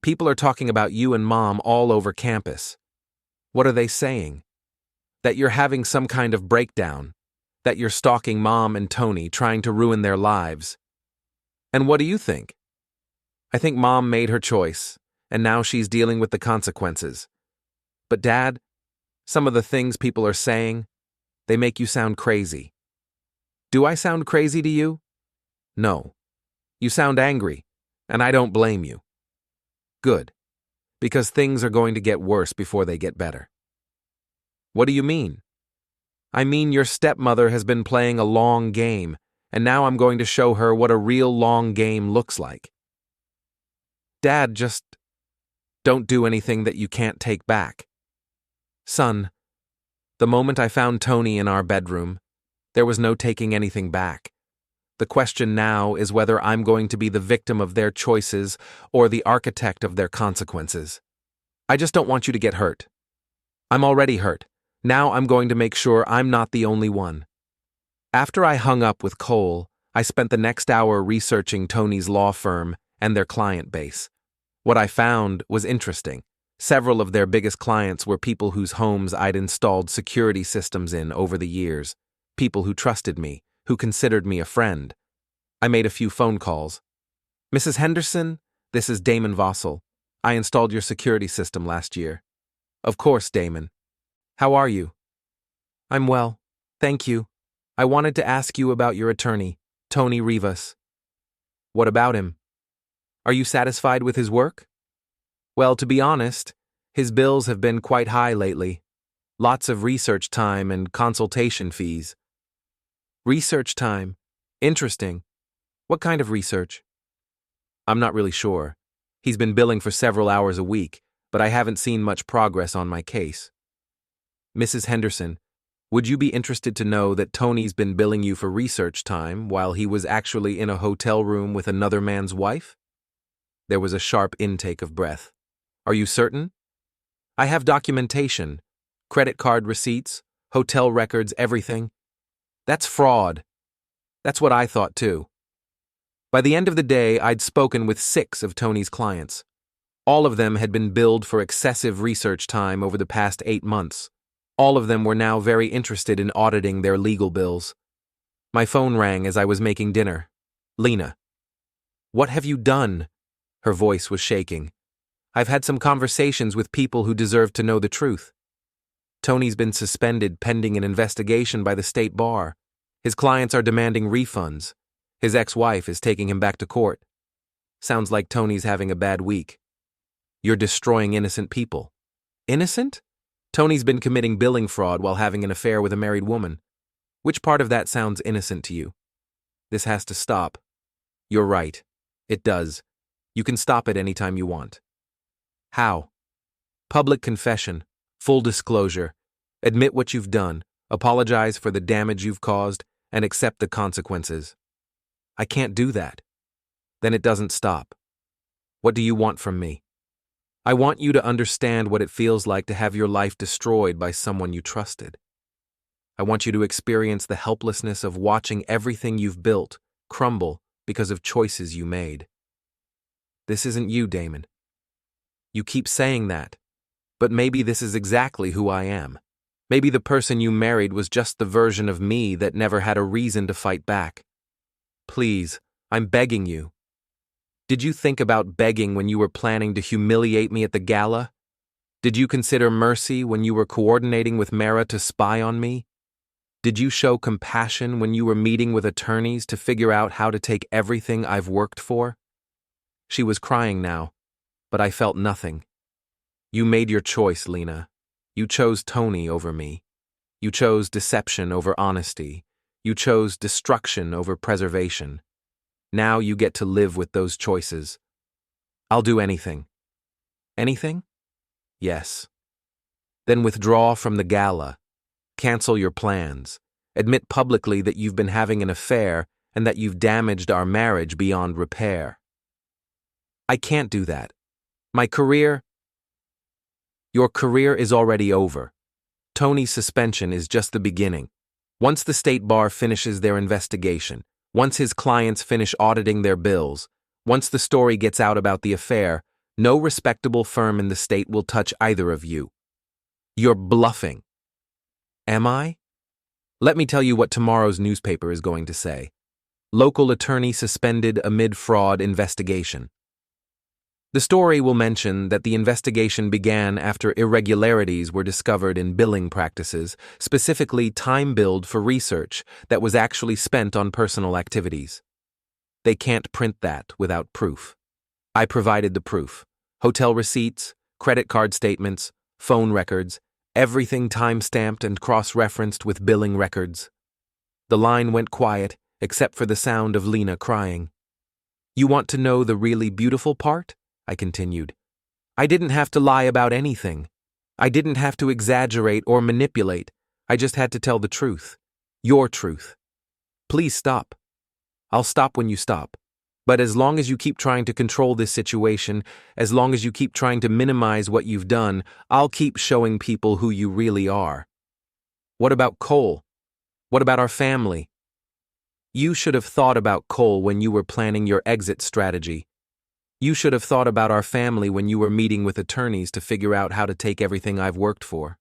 people are talking about you and Mom all over campus. What are they saying? That you're having some kind of breakdown. That you're stalking Mom and Tony, trying to ruin their lives. And what do you think? I think Mom made her choice, and now she's dealing with the consequences. But Dad, some of the things people are saying, they make you sound crazy. Do I sound crazy to you? No. You sound angry, and I don't blame you. Good, because things are going to get worse before they get better. What do you mean? I mean your stepmother has been playing a long game, and now I'm going to show her what a real long game looks like. Dad, just don't do anything that you can't take back. Son, the moment I found Tony in our bedroom, there was no taking anything back. The question now is whether I'm going to be the victim of their choices or the architect of their consequences. I just don't want you to get hurt. I'm already hurt. Now I'm going to make sure I'm not the only one. After I hung up with Cole, I spent the next hour researching Tony's law firm and their client base. What I found was interesting. Several of their biggest clients were people whose homes I'd installed security systems in over the years, people who trusted me, who considered me a friend. I made a few phone calls. Mrs. Henderson, this is Damon Vossel. I installed your security system last year. Of course, Damon. How are you? I'm well, thank you. I wanted to ask you about your attorney, Tony Rivas. What about him? Are you satisfied with his work? Well, to be honest, his bills have been quite high lately. Lots of research time and consultation fees. Research time? Interesting. What kind of research? I'm not really sure. He's been billing for several hours a week, but I haven't seen much progress on my case. Mrs. Henderson, would you be interested to know that Tony's been billing you for research time while he was actually in a hotel room with another man's wife? There was a sharp intake of breath. Are you certain? I have documentation, credit card receipts, hotel records, everything. That's fraud. That's what I thought too. By the end of the day, I'd spoken with 6 of Tony's clients. All of them had been billed for excessive research time over the past 8 months. All of them were now very interested in auditing their legal bills. My phone rang as I was making dinner. Lena. What have you done? Her voice was shaking. I've had some conversations with people who deserve to know the truth. Tony's been suspended pending an investigation by the state bar. His clients are demanding refunds. His ex-wife is taking him back to court. Sounds like Tony's having a bad week. You're destroying innocent people. Innocent? Tony's been committing billing fraud while having an affair with a married woman. Which part of that sounds innocent to you? This has to stop. You're right. It does. You can stop it anytime you want. How? Public confession, full disclosure. Admit what you've done, apologize for the damage you've caused, and accept the consequences. I can't do that. Then it doesn't stop. What do you want from me? I want you to understand what it feels like to have your life destroyed by someone you trusted. I want you to experience the helplessness of watching everything you've built crumble because of choices you made. This isn't you, Damon. You keep saying that, but maybe this is exactly who I am. Maybe the person you married was just the version of me that never had a reason to fight back. Please, I'm begging you. Did you think about begging when you were planning to humiliate me at the gala? Did you consider mercy when you were coordinating with Mara to spy on me? Did you show compassion when you were meeting with attorneys to figure out how to take everything I've worked for? She was crying now, but I felt nothing. You made your choice, Lena. You chose Tony over me. You chose deception over honesty. You chose destruction over preservation. Now you get to live with those choices. I'll do anything. Anything? Yes. Then withdraw from the gala. Cancel your plans. Admit publicly that you've been having an affair and that you've damaged our marriage beyond repair. I can't do that. Your career is already over. Tony's suspension is just the beginning. Once the state bar finishes their investigation, once his clients finish auditing their bills, once the story gets out about the affair, no respectable firm in the state will touch either of you. You're bluffing. Am I? Let me tell you what tomorrow's newspaper is going to say. Local attorney suspended amid fraud investigation. The story will mention that the investigation began after irregularities were discovered in billing practices, specifically time billed for research that was actually spent on personal activities. They can't print that without proof. I provided the proof. Hotel receipts, credit card statements, phone records, everything time-stamped and cross-referenced with billing records. The line went quiet, except for the sound of Lena crying. You want to know the really beautiful part? I continued. I didn't have to lie about anything. I didn't have to exaggerate or manipulate. I just had to tell the truth. Your truth. Please stop. I'll stop when you stop. But as long as you keep trying to control this situation, as long as you keep trying to minimize what you've done, I'll keep showing people who you really are. What about Cole? What about our family? You should have thought about Cole when you were planning your exit strategy. You should have thought about our family when you were meeting with attorneys to figure out how to take everything I've worked for.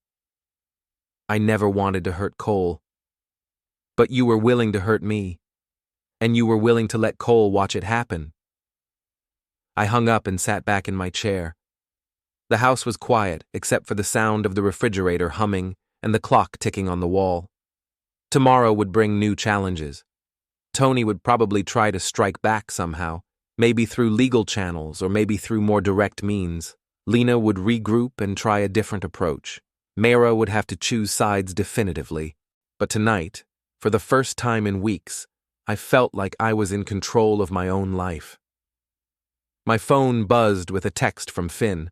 I never wanted to hurt Cole. But you were willing to hurt me. And you were willing to let Cole watch it happen. I hung up and sat back in my chair. The house was quiet, except for the sound of the refrigerator humming and the clock ticking on the wall. Tomorrow would bring new challenges. Tony would probably try to strike back somehow. Maybe through legal channels or maybe through more direct means. Lena would regroup and try a different approach. Mara would have to choose sides definitively. But tonight, for the first time in weeks, I felt like I was in control of my own life. My phone buzzed with a text from Finn.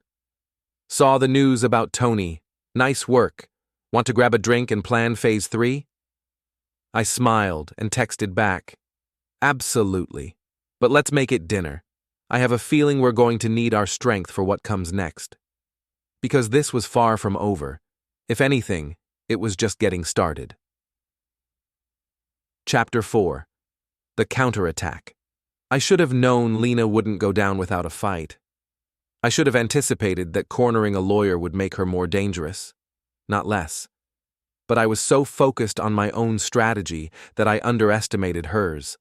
Saw the news about Tony. Nice work. Want to grab a drink and plan phase 3? I smiled and texted back. Absolutely. But let's make it dinner. I have a feeling we're going to need our strength for what comes next. Because this was far from over. If anything, it was just getting started. Chapter 4. The Counterattack. I should have known Lena wouldn't go down without a fight. I should have anticipated that cornering a lawyer would make her more dangerous, not less. But I was so focused on my own strategy that I underestimated hers.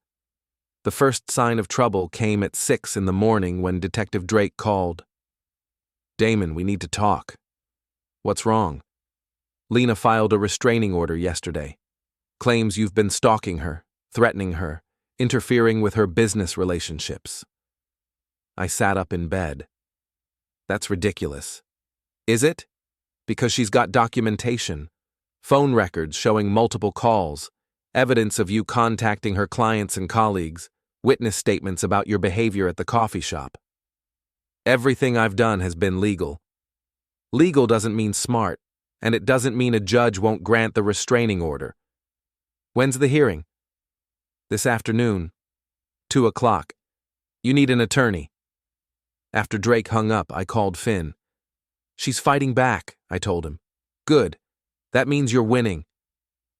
The first sign of trouble came at 6 in the morning when Detective Drake called. Damon, we need to talk. What's wrong? Lena filed a restraining order yesterday. Claims you've been stalking her, threatening her, interfering with her business relationships. I sat up in bed. That's ridiculous. Is it? Because she's got documentation, phone records showing multiple calls, evidence of you contacting her clients and colleagues, witness statements about your behavior at the coffee shop. Everything I've done has been legal. Legal doesn't mean smart, and it doesn't mean a judge won't grant the restraining order. When's the hearing? This afternoon, 2 o'clock. You need an attorney. After Drake hung up, I called Finn. She's fighting back, I told him. Good. That means you're winning.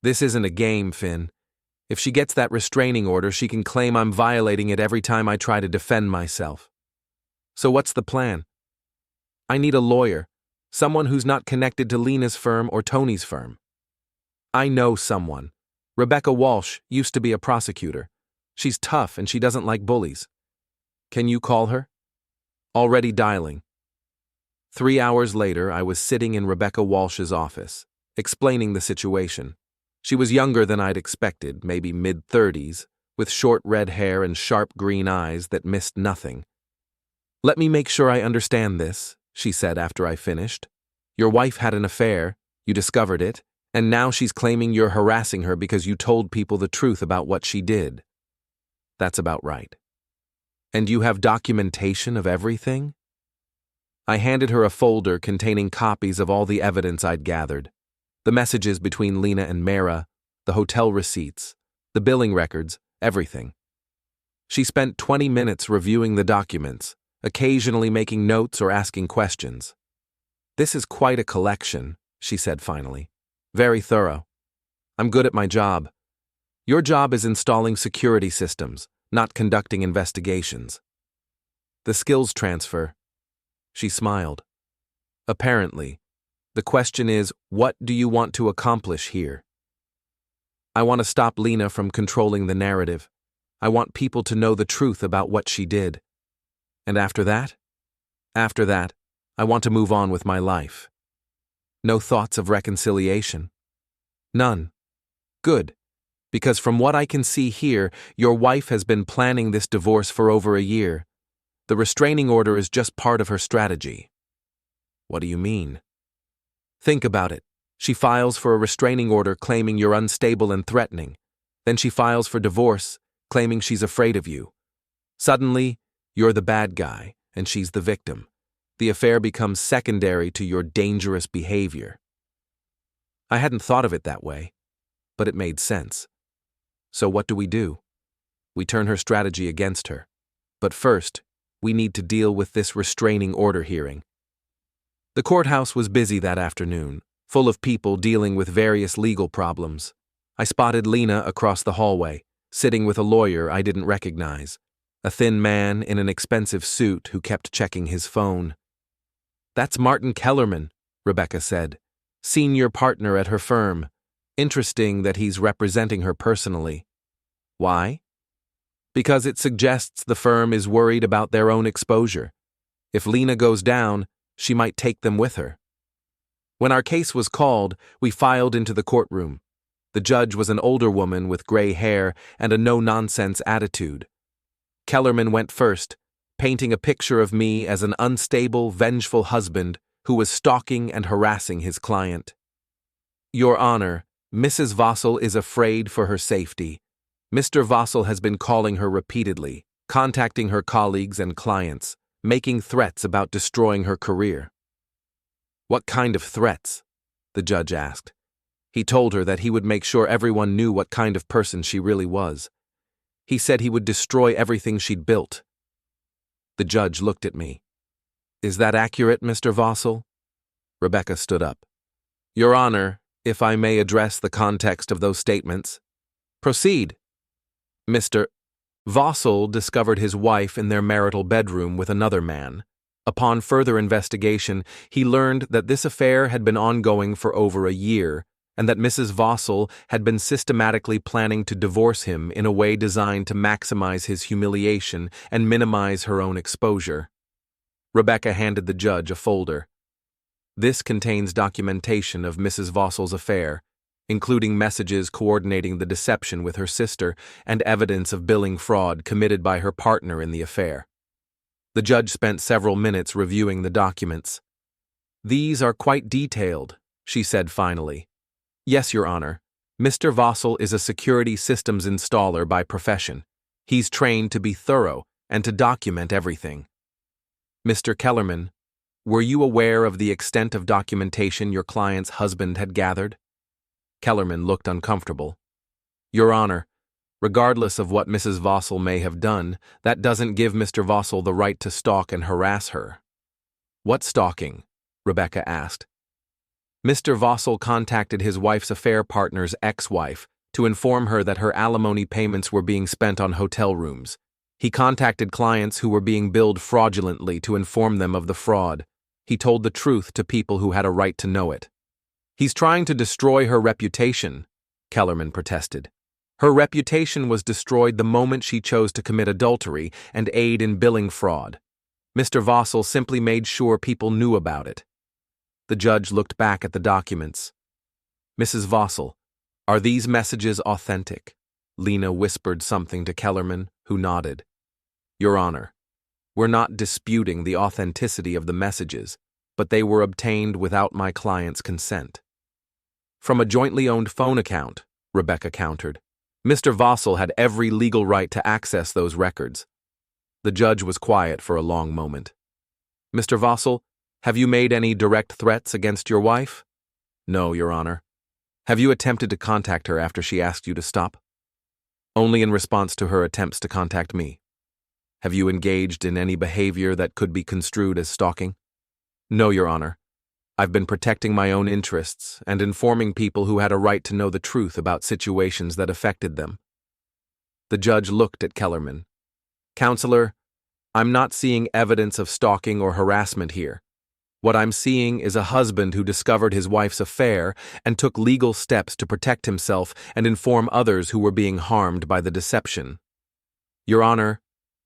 This isn't a game, Finn. If she gets that restraining order, she can claim I'm violating it every time I try to defend myself. So what's the plan? I need a lawyer, someone who's not connected to Lena's firm or Tony's firm. I know someone. Rebecca Walsh used to be a prosecutor. She's tough and she doesn't like bullies. Can you call her? Already dialing. 3 hours later, I was sitting in Rebecca Walsh's office, explaining the situation. She was younger than I'd expected, maybe mid-30s, with short red hair and sharp green eyes that missed nothing. Let me make sure I understand this, she said after I finished. Your wife had an affair, you discovered it, and now she's claiming you're harassing her because you told people the truth about what she did. That's about right. And you have documentation of everything? I handed her a folder containing copies of all the evidence I'd gathered. The messages between Lena and Mara, the hotel receipts, the billing records, everything. She spent 20 minutes reviewing the documents, occasionally making notes or asking questions. This is quite a collection, she said finally. Very thorough. I'm good at my job. Your job is installing security systems, not conducting investigations. The skills transfer. She smiled. Apparently. The question is, what do you want to accomplish here? I want to stop Lena from controlling the narrative. I want people to know the truth about what she did. And after that? After that, I want to move on with my life. No thoughts of reconciliation? None. Good. Because from what I can see here, your wife has been planning this divorce for over a year. The restraining order is just part of her strategy. What do you mean? Think about it. She files for a restraining order claiming you're unstable and threatening. Then she files for divorce, claiming she's afraid of you. Suddenly, you're the bad guy, and she's the victim. The affair becomes secondary to your dangerous behavior. I hadn't thought of it that way, but it made sense. So what do? We turn her strategy against her. But first, we need to deal with this restraining order hearing. The courthouse was busy that afternoon, full of people dealing with various legal problems. I spotted Lena across the hallway, sitting with a lawyer I didn't recognize, a thin man in an expensive suit who kept checking his phone. That's Martin Kellerman, Rebecca said, senior partner at her firm. Interesting that he's representing her personally. Why? Because it suggests the firm is worried about their own exposure. If Lena goes down, she might take them with her. When our case was called, we filed into the courtroom. The judge was an older woman with gray hair and a no-nonsense attitude. Kellerman went first, painting a picture of me as an unstable, vengeful husband who was stalking and harassing his client. Your Honor, Mrs. Vossel is afraid for her safety. Mr. Vossel has been calling her repeatedly, contacting her colleagues and clients, making threats about destroying her career. What kind of threats? The judge asked. He told her that he would make sure everyone knew what kind of person she really was. He said he would destroy everything she'd built. The judge looked at me. Is that accurate, Mr. Vossel? Rebecca stood up. Your Honor, if I may address the context of those statements. Proceed. Mr. Vossel discovered his wife in their marital bedroom with another man. Upon further investigation, he learned that this affair had been ongoing for over a year, and that Mrs. Vossel had been systematically planning to divorce him in a way designed to maximize his humiliation and minimize her own exposure. Rebecca handed the judge a folder. This contains documentation of Mrs. Vossel's affair, including messages coordinating the deception with her sister and evidence of billing fraud committed by her partner in the affair. The judge spent several minutes reviewing the documents. "These are quite detailed," she said finally. "Yes, Your Honor. Mr. Vossel is a security systems installer by profession. He's trained to be thorough and to document everything." "Mr. Kellerman, were you aware of the extent of documentation your client's husband had gathered?" Kellerman looked uncomfortable. "Your Honor, regardless of what Mrs. Vossel may have done, that doesn't give Mr. Vossel the right to stalk and harass her." "What stalking?" Rebecca asked. "Mr. Vossel contacted his wife's affair partner's ex-wife to inform her that her alimony payments were being spent on hotel rooms. He contacted clients who were being billed fraudulently to inform them of the fraud. He told the truth to people who had a right to know it." "He's trying to destroy her reputation," Kellerman protested. "Her reputation was destroyed the moment she chose to commit adultery and aid in billing fraud. Mr. Vossel simply made sure people knew about it." The judge looked back at the documents. "Mrs. Vossel, are these messages authentic?" Lena whispered something to Kellerman, who nodded. "Your Honor, we're not disputing the authenticity of the messages, but they were obtained without my client's consent." "From a jointly owned phone account," Rebecca countered. "Mr. Vossel had every legal right to access those records." The judge was quiet for a long moment. "Mr. Vossel, have you made any direct threats against your wife?" "No, Your Honor." "Have you attempted to contact her after she asked you to stop?" "Only in response to her attempts to contact me." "Have you engaged in any behavior that could be construed as stalking?" "No, Your Honor. I've been protecting my own interests and informing people who had a right to know the truth about situations that affected them." The judge looked at Kellerman. "Counselor, I'm not seeing evidence of stalking or harassment here. What I'm seeing is a husband who discovered his wife's affair and took legal steps to protect himself and inform others who were being harmed by the deception. Your Honor,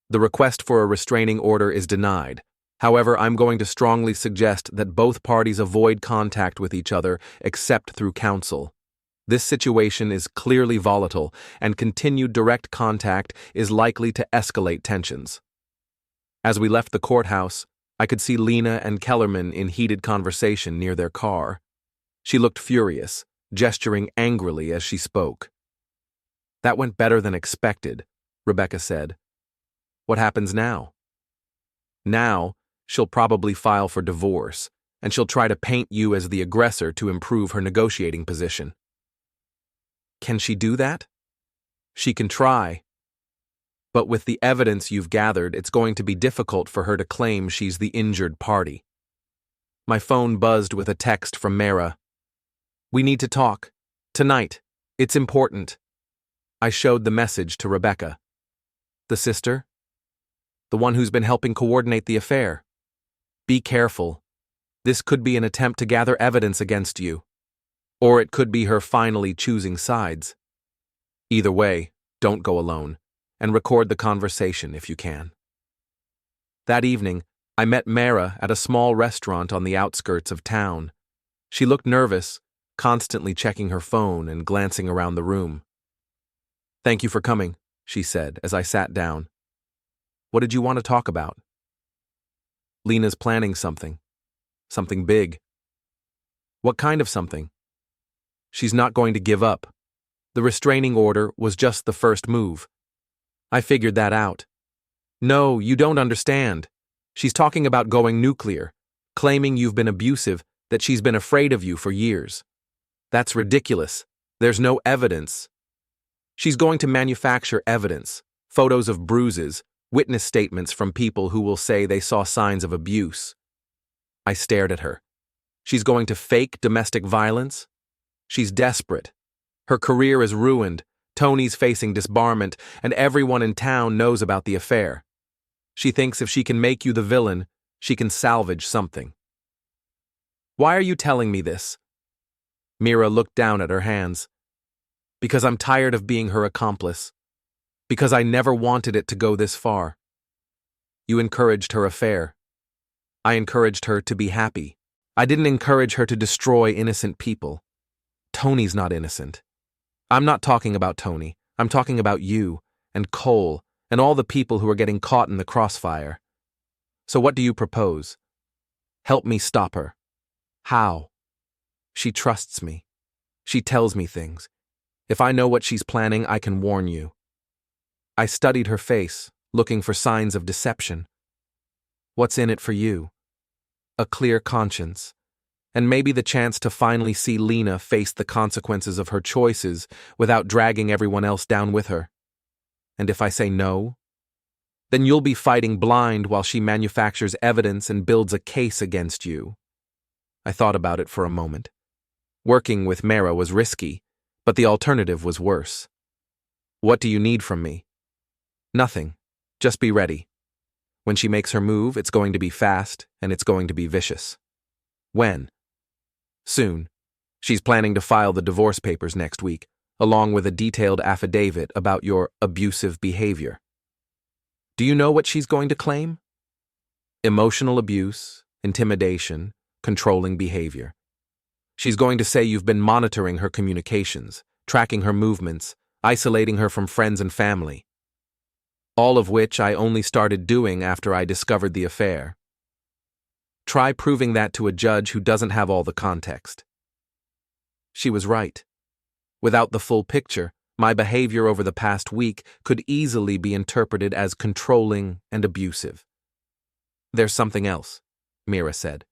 the request for a restraining order is denied. However, I'm going to strongly suggest that both parties avoid contact with each other except through counsel. This situation is clearly volatile, and continued direct contact is likely to escalate tensions." As we left the courthouse, I could see Lena and Kellerman in heated conversation near their car. She looked furious, gesturing angrily as she spoke. "That went better than expected," Rebecca said. "What happens now?" "Now, she'll probably file for divorce, and she'll try to paint you as the aggressor to improve her negotiating position." "Can she do that?" "She can try. But with the evidence you've gathered, it's going to be difficult for her to claim she's the injured party." My phone buzzed with a text from Mara. "We need to talk. Tonight. It's important." I showed the message to Rebecca. "The sister? The one who's been helping coordinate the affair? Be careful. This could be an attempt to gather evidence against you. Or it could be her finally choosing sides. Either way, don't go alone, and record the conversation if you can." That evening, I met Mara at a small restaurant on the outskirts of town. She looked nervous, constantly checking her phone and glancing around the room. "Thank you for coming," she said as I sat down. "What did you want to talk about?" "Lena's planning something. Something big." "What kind of something?" "She's not going to give up. The restraining order was just the first move. I figured that out." "No, you don't understand. She's talking about going nuclear, claiming you've been abusive, that she's been afraid of you for years. That's ridiculous. There's no evidence. She's going to manufacture evidence, photos of bruises, witness statements from people who will say they saw signs of abuse." I stared at her. "She's going to fake domestic violence? She's desperate. Her career is ruined. Tony's facing disbarment, and everyone in town knows about the affair. She thinks if she can make you the villain, she can salvage something." "Why are you telling me this?" Mira looked down at her hands. "Because I'm tired of being her accomplice. Because I never wanted it to go this far. You encouraged her affair. I encouraged her to be happy. I didn't encourage her to destroy innocent people. Tony's not innocent. I'm not talking about Tony. I'm talking about you and Cole and all the people who are getting caught in the crossfire. So what do you propose? Help me stop her. How? She trusts me. She tells me things. If I know what she's planning, I can warn you. I studied her face, looking for signs of deception. What's in it for you? A clear conscience, and maybe the chance to finally see Lena face the consequences of her choices without dragging everyone else down with her. And if I say no, then you'll be fighting blind while she manufactures evidence and builds a case against you. I thought about it for a moment. Working with Mara was risky, but the alternative was worse. What do you need from me? Nothing. Just be ready. When she makes her move, it's going to be fast, and it's going to be vicious. When? Soon. She's planning to file the divorce papers next week, along with a detailed affidavit about your abusive behavior. Do you know what she's going to claim? Emotional abuse, intimidation, controlling behavior. She's going to say you've been monitoring her communications, tracking her movements, isolating her from friends and family. All of which I only started doing after I discovered the affair. Try proving that to a judge who doesn't have all the context. She was right. Without the full picture, my behavior over the past week could easily be interpreted as controlling and abusive. There's something else, Mira said.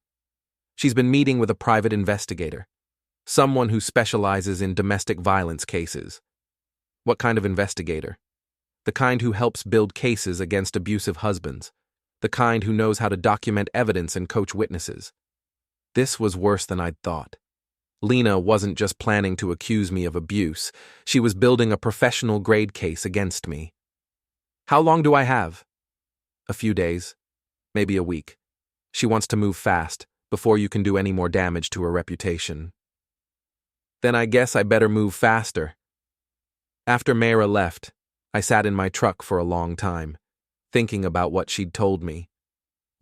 She's been meeting with a private investigator, someone who specializes in domestic violence cases. What kind of investigator? The kind who helps build cases against abusive husbands, the kind who knows how to document evidence and coach witnesses. This was worse than I'd thought. Lena wasn't just planning to accuse me of abuse, she was building a professional-grade case against me. How long do I have? A few days, maybe a week. She wants to move fast, before you can do any more damage to her reputation. Then I guess I better move faster. After Mara left, I sat in my truck for a long time, thinking about what she'd told me.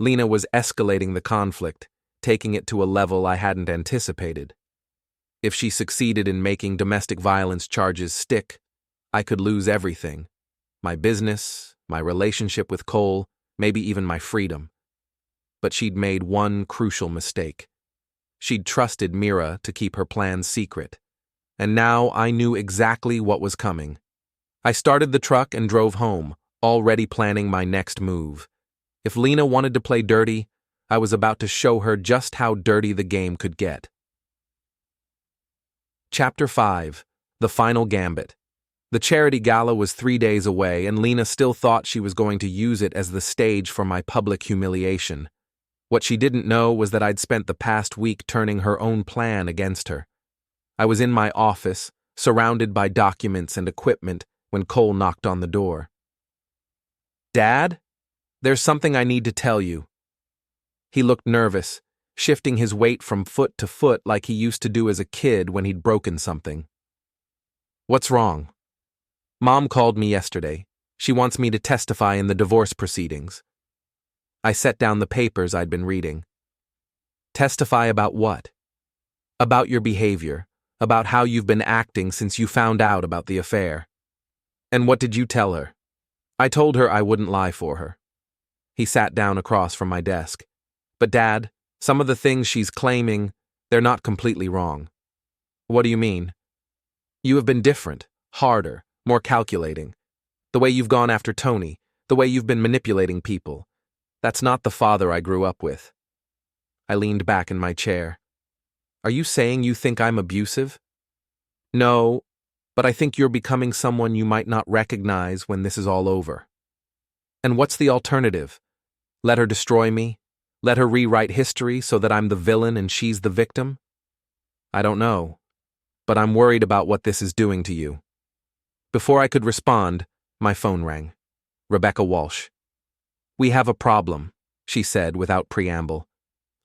Lena was escalating the conflict, taking it to a level I hadn't anticipated. If she succeeded in making domestic violence charges stick, I could lose everything. My business, my relationship with Cole, maybe even my freedom. But she'd made one crucial mistake. She'd trusted Mira to keep her plans secret. And now I knew exactly what was coming. I started the truck and drove home, already planning my next move. If Lena wanted to play dirty, I was about to show her just how dirty the game could get. Chapter 5. The Final Gambit. The charity gala was 3 days away, and Lena still thought she was going to use it as the stage for my public humiliation. What she didn't know was that I'd spent the past week turning her own plan against her. I was in my office, surrounded by documents and equipment, when Cole knocked on the door. "Dad? There's something I need to tell you." He looked nervous, shifting his weight from foot to foot like he used to do as a kid when he'd broken something. "What's wrong?" "Mom called me yesterday. She wants me to testify in the divorce proceedings." I set down the papers I'd been reading. "Testify about what?" "About your behavior, about how you've been acting since you found out about the affair." "And what did you tell her?" "I told her I wouldn't lie for her." He sat down across from my desk. "But Dad, some of the things she's claiming, they're not completely wrong." "What do you mean?" "You have been different, harder, more calculating. The way you've gone after Tony, the way you've been manipulating people. That's not the father I grew up with." I leaned back in my chair. "Are you saying you think I'm abusive?" "No, but I think you're becoming someone you might not recognize when this is all over." "And what's the alternative? Let her destroy me? Let her rewrite history so that I'm the villain and she's the victim?" "I don't know, but I'm worried about what this is doing to you." Before I could respond, my phone rang. Rebecca Walsh. "We have a problem," she said without preamble.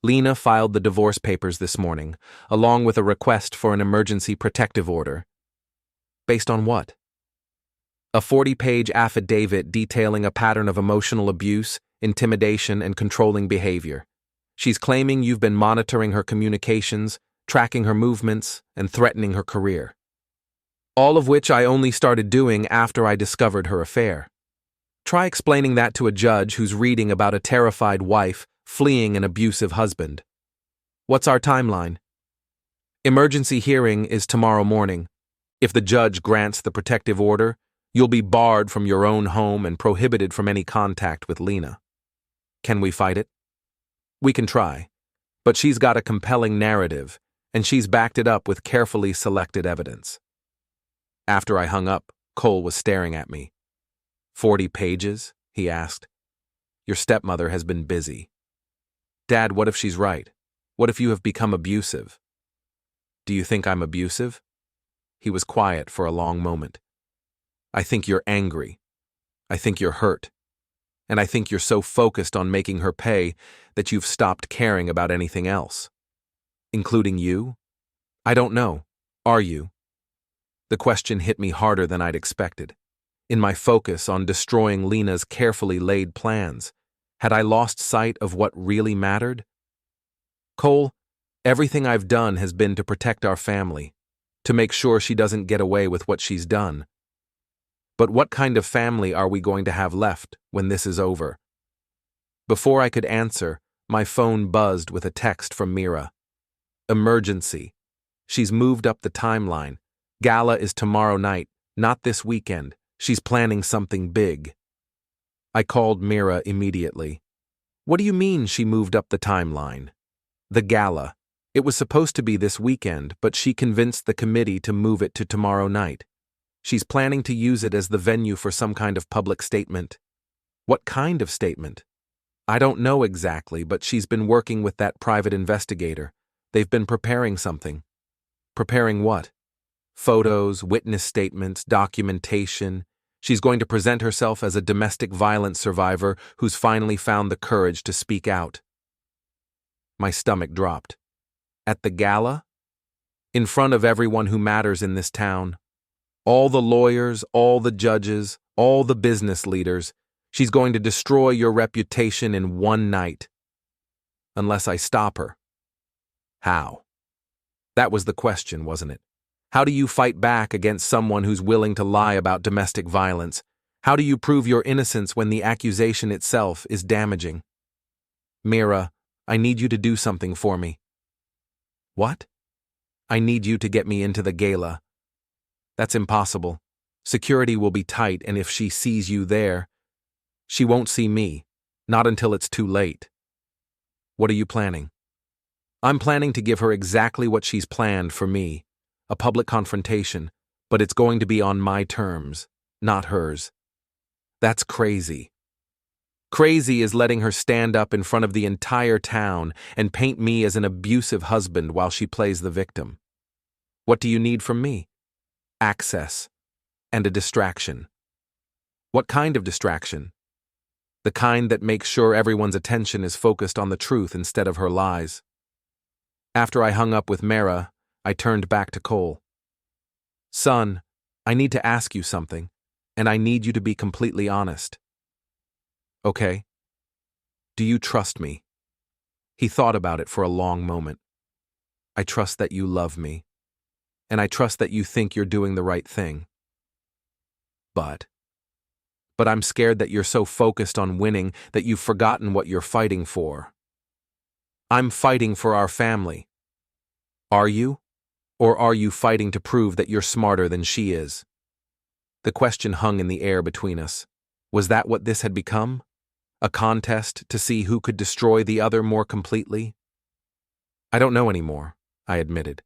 "Lena filed the divorce papers this morning, along with a request for an emergency protective order." "Based on what?" "A 40-page affidavit detailing a pattern of emotional abuse, intimidation, and controlling behavior. She's claiming you've been monitoring her communications, tracking her movements, and threatening her career. All of which I only started doing after I discovered her affair. Try explaining that to a judge who's reading about a terrified wife fleeing an abusive husband. What's our timeline? Emergency hearing is tomorrow morning. If the judge grants the protective order, you'll be barred from your own home and prohibited from any contact with Lena. Can we fight it? We can try, but she's got a compelling narrative, and she's backed it up with carefully selected evidence. After I hung up, Cole was staring at me. 40 pages? He asked. Your stepmother has been busy. Dad, what if she's right? What if you have become abusive? Do you think I'm abusive? He was quiet for a long moment. I think you're angry. I think you're hurt. And I think you're so focused on making her pay that you've stopped caring about anything else. Including you? I don't know. Are you? The question hit me harder than I'd expected. In my focus on destroying Lena's carefully laid plans, had I lost sight of what really mattered? Cole, everything I've done has been to protect our family, to make sure she doesn't get away with what she's done. But what kind of family are we going to have left when this is over? Before I could answer, my phone buzzed with a text from Mira. Emergency. She's moved up the timeline. Gala is tomorrow night, not this weekend. She's planning something big. I called Mira immediately. What do you mean she moved up the timeline? The gala. It was supposed to be this weekend, but she convinced the committee to move it to tomorrow night. She's planning to use it as the venue for some kind of public statement. What kind of statement? I don't know exactly, but she's been working with that private investigator. They've been preparing something. Preparing what? Photos, witness statements, documentation. She's going to present herself as a domestic violence survivor who's finally found the courage to speak out. My stomach dropped. At the gala? In front of everyone who matters in this town. All the lawyers, all the judges, all the business leaders. She's going to destroy your reputation in one night. Unless I stop her. How? That was the question, wasn't it? How do you fight back against someone who's willing to lie about domestic violence? How do you prove your innocence when the accusation itself is damaging? Mira, I need you to do something for me. What? I need you to get me into the gala. That's impossible. Security will be tight, and if she sees you there, she won't see me, not until it's too late. What are you planning? I'm planning to give her exactly what she's planned for me, a public confrontation, but it's going to be on my terms, not hers. That's crazy. Crazy is letting her stand up in front of the entire town and paint me as an abusive husband while she plays the victim. What do you need from me? Access. And a distraction. What kind of distraction? The kind that makes sure everyone's attention is focused on the truth instead of her lies. After I hung up with Mara, I turned back to Cole. Son, I need to ask you something, and I need you to be completely honest. Okay. Do you trust me? He thought about it for a long moment. I trust that you love me, and I trust that you think you're doing the right thing. But I'm scared that you're so focused on winning that you've forgotten what you're fighting for. I'm fighting for our family. Are you? Or are you fighting to prove that you're smarter than she is? The question hung in the air between us. Was that what this had become? A contest to see who could destroy the other more completely? I don't know anymore, I admitted.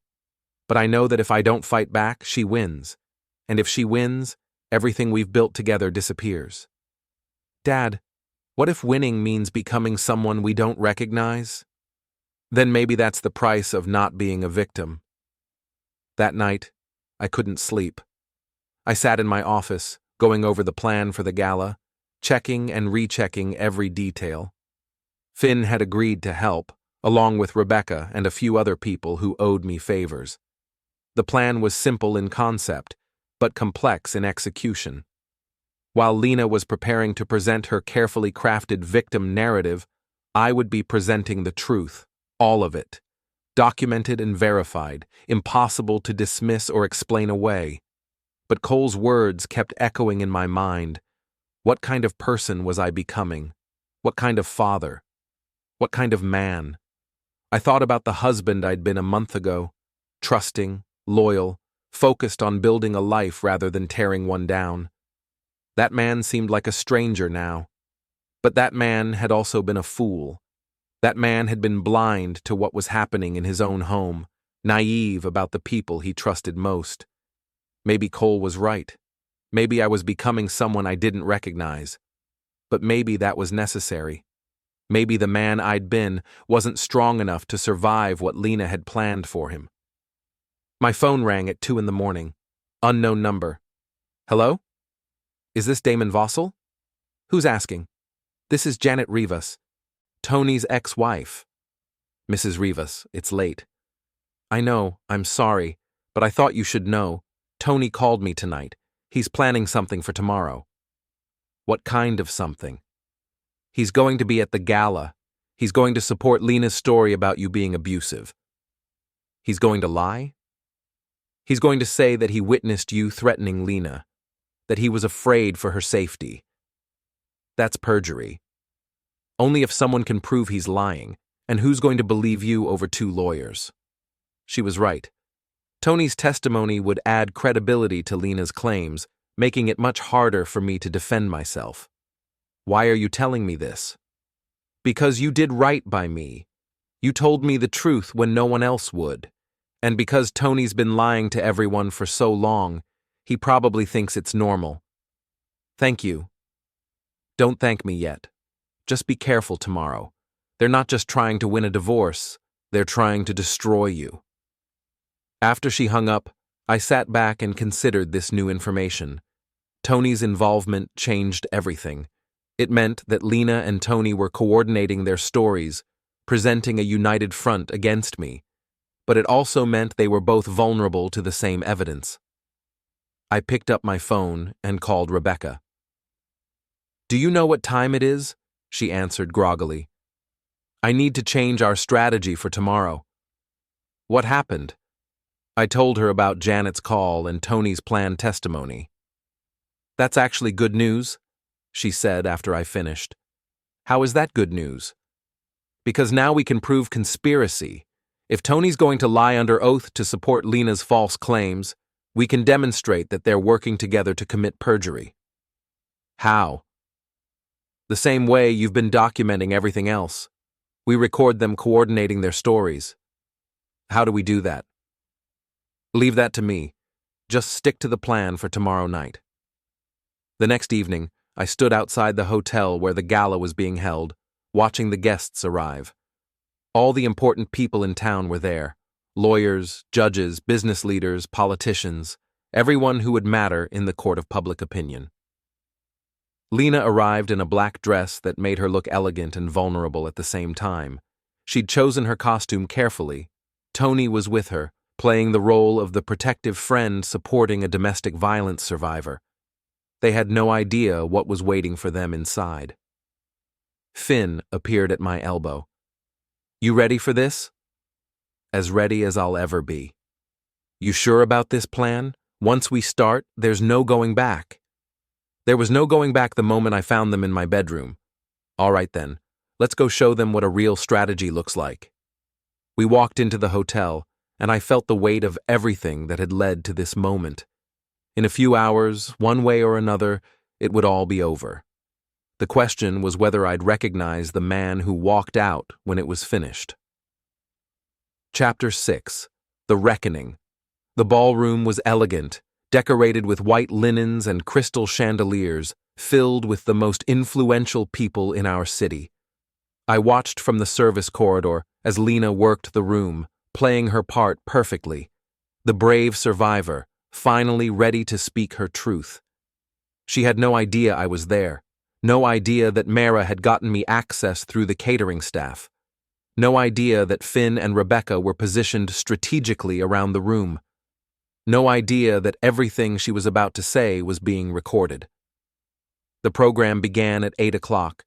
But I know that if I don't fight back, she wins. And if she wins, everything we've built together disappears. Dad, what if winning means becoming someone we don't recognize? Then maybe that's the price of not being a victim. That night, I couldn't sleep. I sat in my office, going over the plan for the gala, checking and rechecking every detail. Finn had agreed to help, along with Rebecca and a few other people who owed me favors. The plan was simple in concept, but complex in execution. While Lena was preparing to present her carefully crafted victim narrative, I would be presenting the truth, all of it, documented and verified, impossible to dismiss or explain away. But Cole's words kept echoing in my mind. What kind of person was I becoming? What kind of father? What kind of man? I thought about the husband I'd been a month ago, trusting, loyal, focused on building a life rather than tearing one down. That man seemed like a stranger now. But that man had also been a fool. That man had been blind to what was happening in his own home, naive about the people he trusted most. Maybe Cole was right. Maybe I was becoming someone I didn't recognize. But maybe that was necessary. Maybe the man I'd been wasn't strong enough to survive what Lena had planned for him. My phone rang at 2 a.m. Unknown number. Hello? Is this Damon Vossel? Who's asking? This is Janet Rivas, Tony's ex-wife. Mrs. Rivas, it's late. I know, I'm sorry, but I thought you should know. Tony called me tonight. He's planning something for tomorrow. What kind of something? He's going to be at the gala. He's going to support Lena's story about you being abusive. He's going to lie? He's going to say that he witnessed you threatening Lena, that he was afraid for her safety. That's perjury. Only if someone can prove he's lying, and who's going to believe you over 2 lawyers? She was right. Tony's testimony would add credibility to Lena's claims, making it much harder for me to defend myself. Why are you telling me this? Because you did right by me. You told me the truth when no one else would. And because Tony's been lying to everyone for so long, he probably thinks it's normal. Thank you. Don't thank me yet. Just be careful tomorrow. They're not just trying to win a divorce, they're trying to destroy you. After she hung up, I sat back and considered this new information. Tony's involvement changed everything. It meant that Lena and Tony were coordinating their stories, presenting a united front against me. But it also meant they were both vulnerable to the same evidence. I picked up my phone and called Rebecca. Do you know what time it is? She answered groggily. I need to change our strategy for tomorrow. What happened? I told her about Janet's call and Tony's planned testimony. That's actually good news, she said after I finished. How is that good news? Because now we can prove conspiracy. If Tony's going to lie under oath to support Lena's false claims, we can demonstrate that they're working together to commit perjury. How? The same way you've been documenting everything else. We record them coordinating their stories. How do we do that? Leave that to me. Just stick to the plan for tomorrow night. The next evening, I stood outside the hotel where the gala was being held, watching the guests arrive. All the important people in town were there. Lawyers, judges, business leaders, politicians, everyone who would matter in the court of public opinion. Lena arrived in a black dress that made her look elegant and vulnerable at the same time. She'd chosen her costume carefully. Tony was with her, playing the role of the protective friend supporting a domestic violence survivor. They had no idea what was waiting for them inside. Finn appeared at my elbow. You ready for this? As ready as I'll ever be. You sure about this plan? Once we start, there's no going back. There was no going back the moment I found them in my bedroom. All right then, let's go show them what a real strategy looks like. We walked into the hotel, and I felt the weight of everything that had led to this moment. In a few hours, one way or another, it would all be over. The question was whether I'd recognize the man who walked out when it was finished. Chapter 6. The Reckoning. The ballroom was elegant, decorated with white linens and crystal chandeliers, filled with the most influential people in our city. I watched from the service corridor as Lena worked the room, playing her part perfectly. The brave survivor, finally ready to speak her truth. She had no idea I was there. No idea that Mara had gotten me access through the catering staff. No idea that Finn and Rebecca were positioned strategically around the room. No idea that everything she was about to say was being recorded. The program began at 8 o'clock.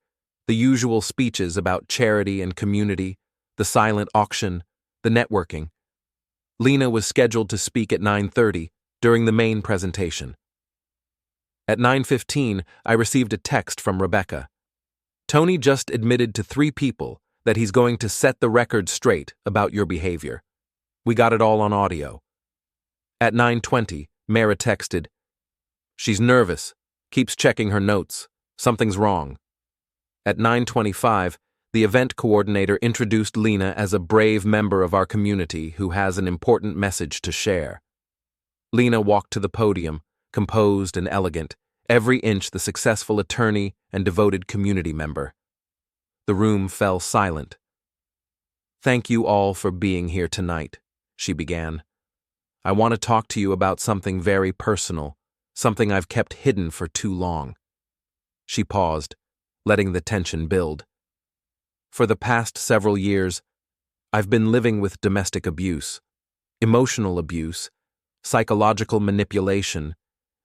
The usual speeches about charity and community, the silent auction, the networking. Lena was scheduled to speak at 9:30 during the main presentation. At 9:15, I received a text from Rebecca. Tony just admitted to 3 people that he's going to set the record straight about your behavior. We got it all on audio. At 9:20, Mara texted, "She's nervous, keeps checking her notes. Something's wrong." At 9:25, the event coordinator introduced Lena as a brave member of our community who has an important message to share. Lena walked to the podium, composed and elegant, every inch the successful attorney and devoted community member. The room fell silent. "Thank you all for being here tonight," she began. "I want to talk to you about something very personal, something I've kept hidden for too long." She paused, letting the tension build. "For the past several years, I've been living with domestic abuse, emotional abuse, psychological manipulation,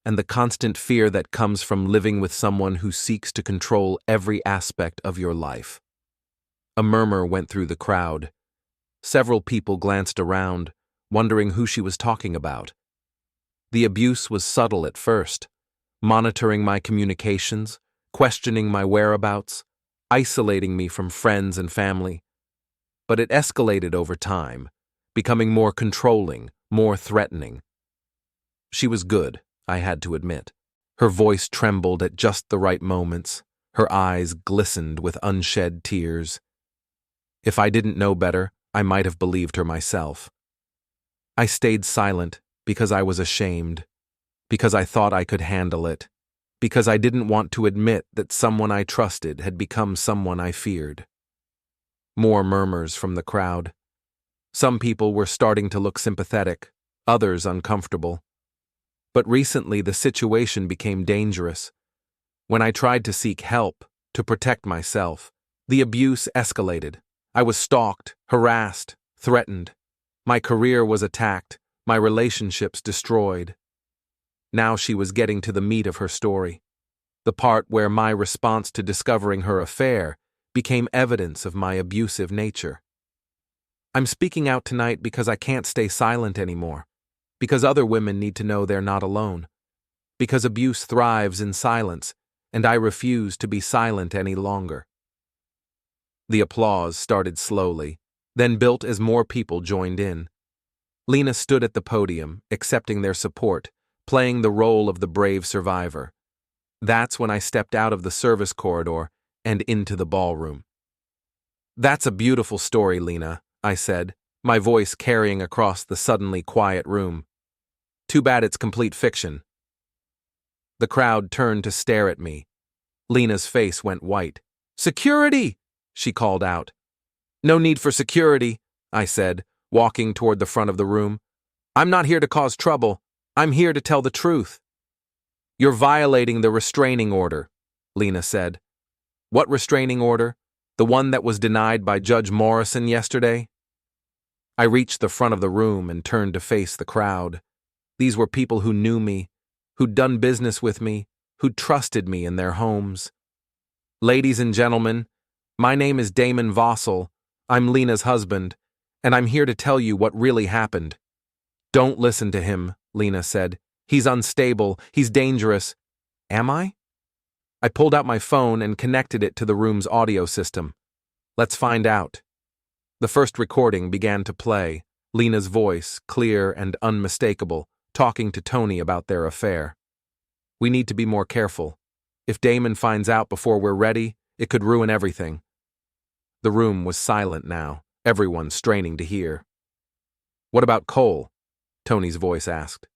and the constant fear that comes from living with someone who seeks to control every aspect of your life." A murmur went through the crowd. Several people glanced around, wondering who she was talking about. The abuse was subtle at first, monitoring my communications, questioning my whereabouts, isolating me from friends and family. But it escalated over time, becoming more controlling, more threatening. She was good, I had to admit. Her voice trembled at just the right moments. Her eyes glistened with unshed tears. If I didn't know better, I might have believed her myself. I stayed silent because I was ashamed, because I thought I could handle it, because I didn't want to admit that someone I trusted had become someone I feared. More murmurs from the crowd. Some people were starting to look sympathetic, others uncomfortable. But recently the situation became dangerous. When I tried to seek help, to protect myself, the abuse escalated. I was stalked, harassed, threatened. My career was attacked, my relationships destroyed. Now she was getting to the meat of her story, the part where my response to discovering her affair became evidence of my abusive nature. "I'm speaking out tonight because I can't stay silent anymore, because other women need to know they're not alone, because abuse thrives in silence, and I refuse to be silent any longer." The applause started slowly, then built as more people joined in. Lena stood at the podium, accepting their support, playing the role of the brave survivor. That's when I stepped out of the service corridor and into the ballroom. "That's a beautiful story, Lena," I said, my voice carrying across the suddenly quiet room. "Too bad it's complete fiction." The crowd turned to stare at me. Lena's face went white. "Security!" she called out. "No need for security," I said, walking toward the front of the room. "I'm not here to cause trouble. I'm here to tell the truth." "You're violating the restraining order," Lena said. "What restraining order? The one that was denied by Judge Morrison yesterday?" I reached the front of the room and turned to face the crowd. These were people who knew me, who'd done business with me, who'd trusted me in their homes. "Ladies and gentlemen, my name is Damon Vossel. I'm Lena's husband, and I'm here to tell you what really happened." "Don't listen to him," Lena said. "He's unstable. He's dangerous." "Am I?" I pulled out my phone and connected it to the room's audio system. "Let's find out." The first recording began to play, Lena's voice, clear and unmistakable, talking to Tony about their affair. "We need to be more careful. If Damon finds out before we're ready, it could ruin everything." The room was silent now, everyone straining to hear. "What about Cole?" Tony's voice asked.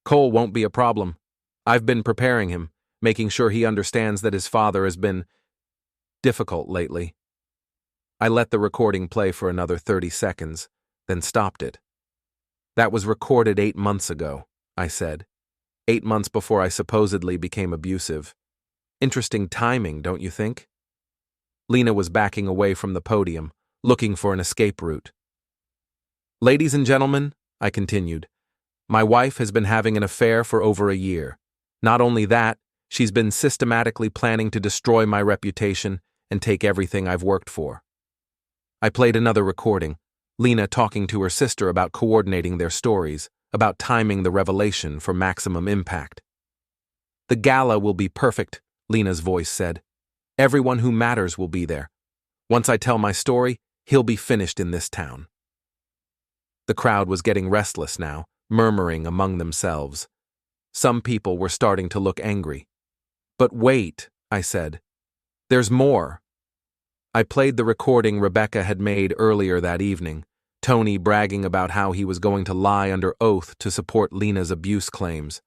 "Cole won't be a problem. I've been preparing him, making sure he understands that his father has been difficult lately." I let the recording play for another 30 seconds, then stopped it. "That was recorded 8 months ago," I said. 8 months before I supposedly became abusive. Interesting timing, don't you think? Lena was backing away from the podium, looking for an escape route. "Ladies and gentlemen," I continued, "my wife has been having an affair for over a year. Not only that, she's been systematically planning to destroy my reputation and take everything I've worked for. I played another recording, Lena talking to her sister about coordinating their stories, about timing the revelation for maximum impact. "The gala will be perfect," Lena's voice said. "Everyone who matters will be there. Once I tell my story, he'll be finished in this town." The crowd was getting restless now, murmuring among themselves. Some people were starting to look angry. "But wait," I said. "There's more." I played the recording Rebecca had made earlier that evening, Tony bragging about how he was going to lie under oath to support Lena's abuse claims.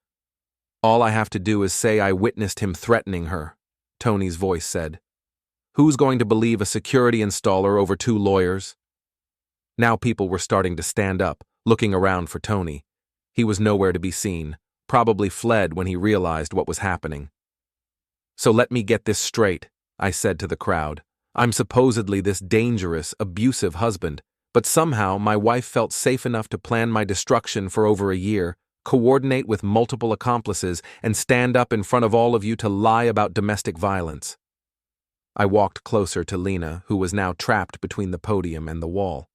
"All I have to do is say I witnessed him threatening her," Tony's voice said. "Who's going to believe a security installer over two lawyers?" Now people were starting to stand up, looking around for Tony. He was nowhere to be seen, probably fled when he realized what was happening. "So let me get this straight," I said to the crowd. "I'm supposedly this dangerous, abusive husband, but somehow my wife felt safe enough to plan my destruction for over a year, coordinate with multiple accomplices, and stand up in front of all of you to lie about domestic violence." I walked closer to Lena, who was now trapped between the podium and the wall.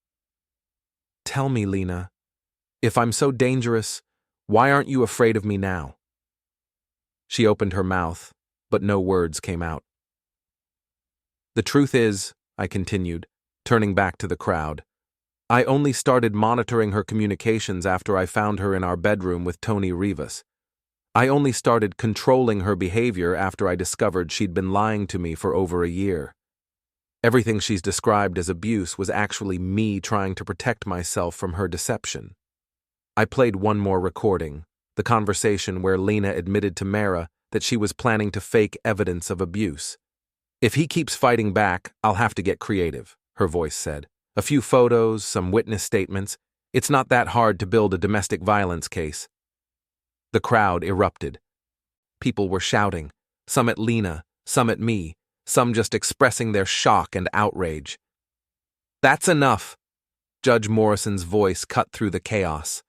"Tell me, Lena, if I'm so dangerous, why aren't you afraid of me now?" She opened her mouth, but no words came out. "The truth is," I continued, turning back to the crowd, "I only started monitoring her communications after I found her in our bedroom with Tony Rivas. I only started controlling her behavior after I discovered she'd been lying to me for over a year. Everything she's described as abuse was actually me trying to protect myself from her deception." I played one more recording, the conversation where Lena admitted to Mara that she was planning to fake evidence of abuse. "If he keeps fighting back, I'll have to get creative," her voice said. "A few photos, some witness statements. It's not that hard to build a domestic violence case." The crowd erupted. People were shouting, some at Lena, some at me, some just expressing their shock and outrage. "That's enough!" Judge Morrison's voice cut through the chaos.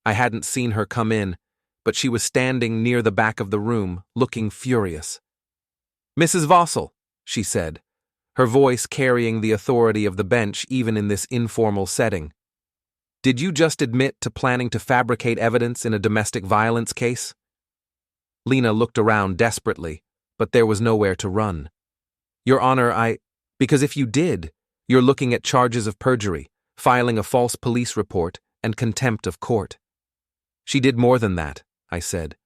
I hadn't seen her come in, but she was standing near the back of the room, looking furious. "Mrs. Vossel," she said, her voice carrying the authority of the bench even in this informal setting. "Did you just admit to planning to fabricate evidence in a domestic violence case?" Lena looked around desperately, but there was nowhere to run. "Your Honor, because if you did, you're looking at charges of perjury, filing a false police report, and contempt of court." "She did more than that," I said.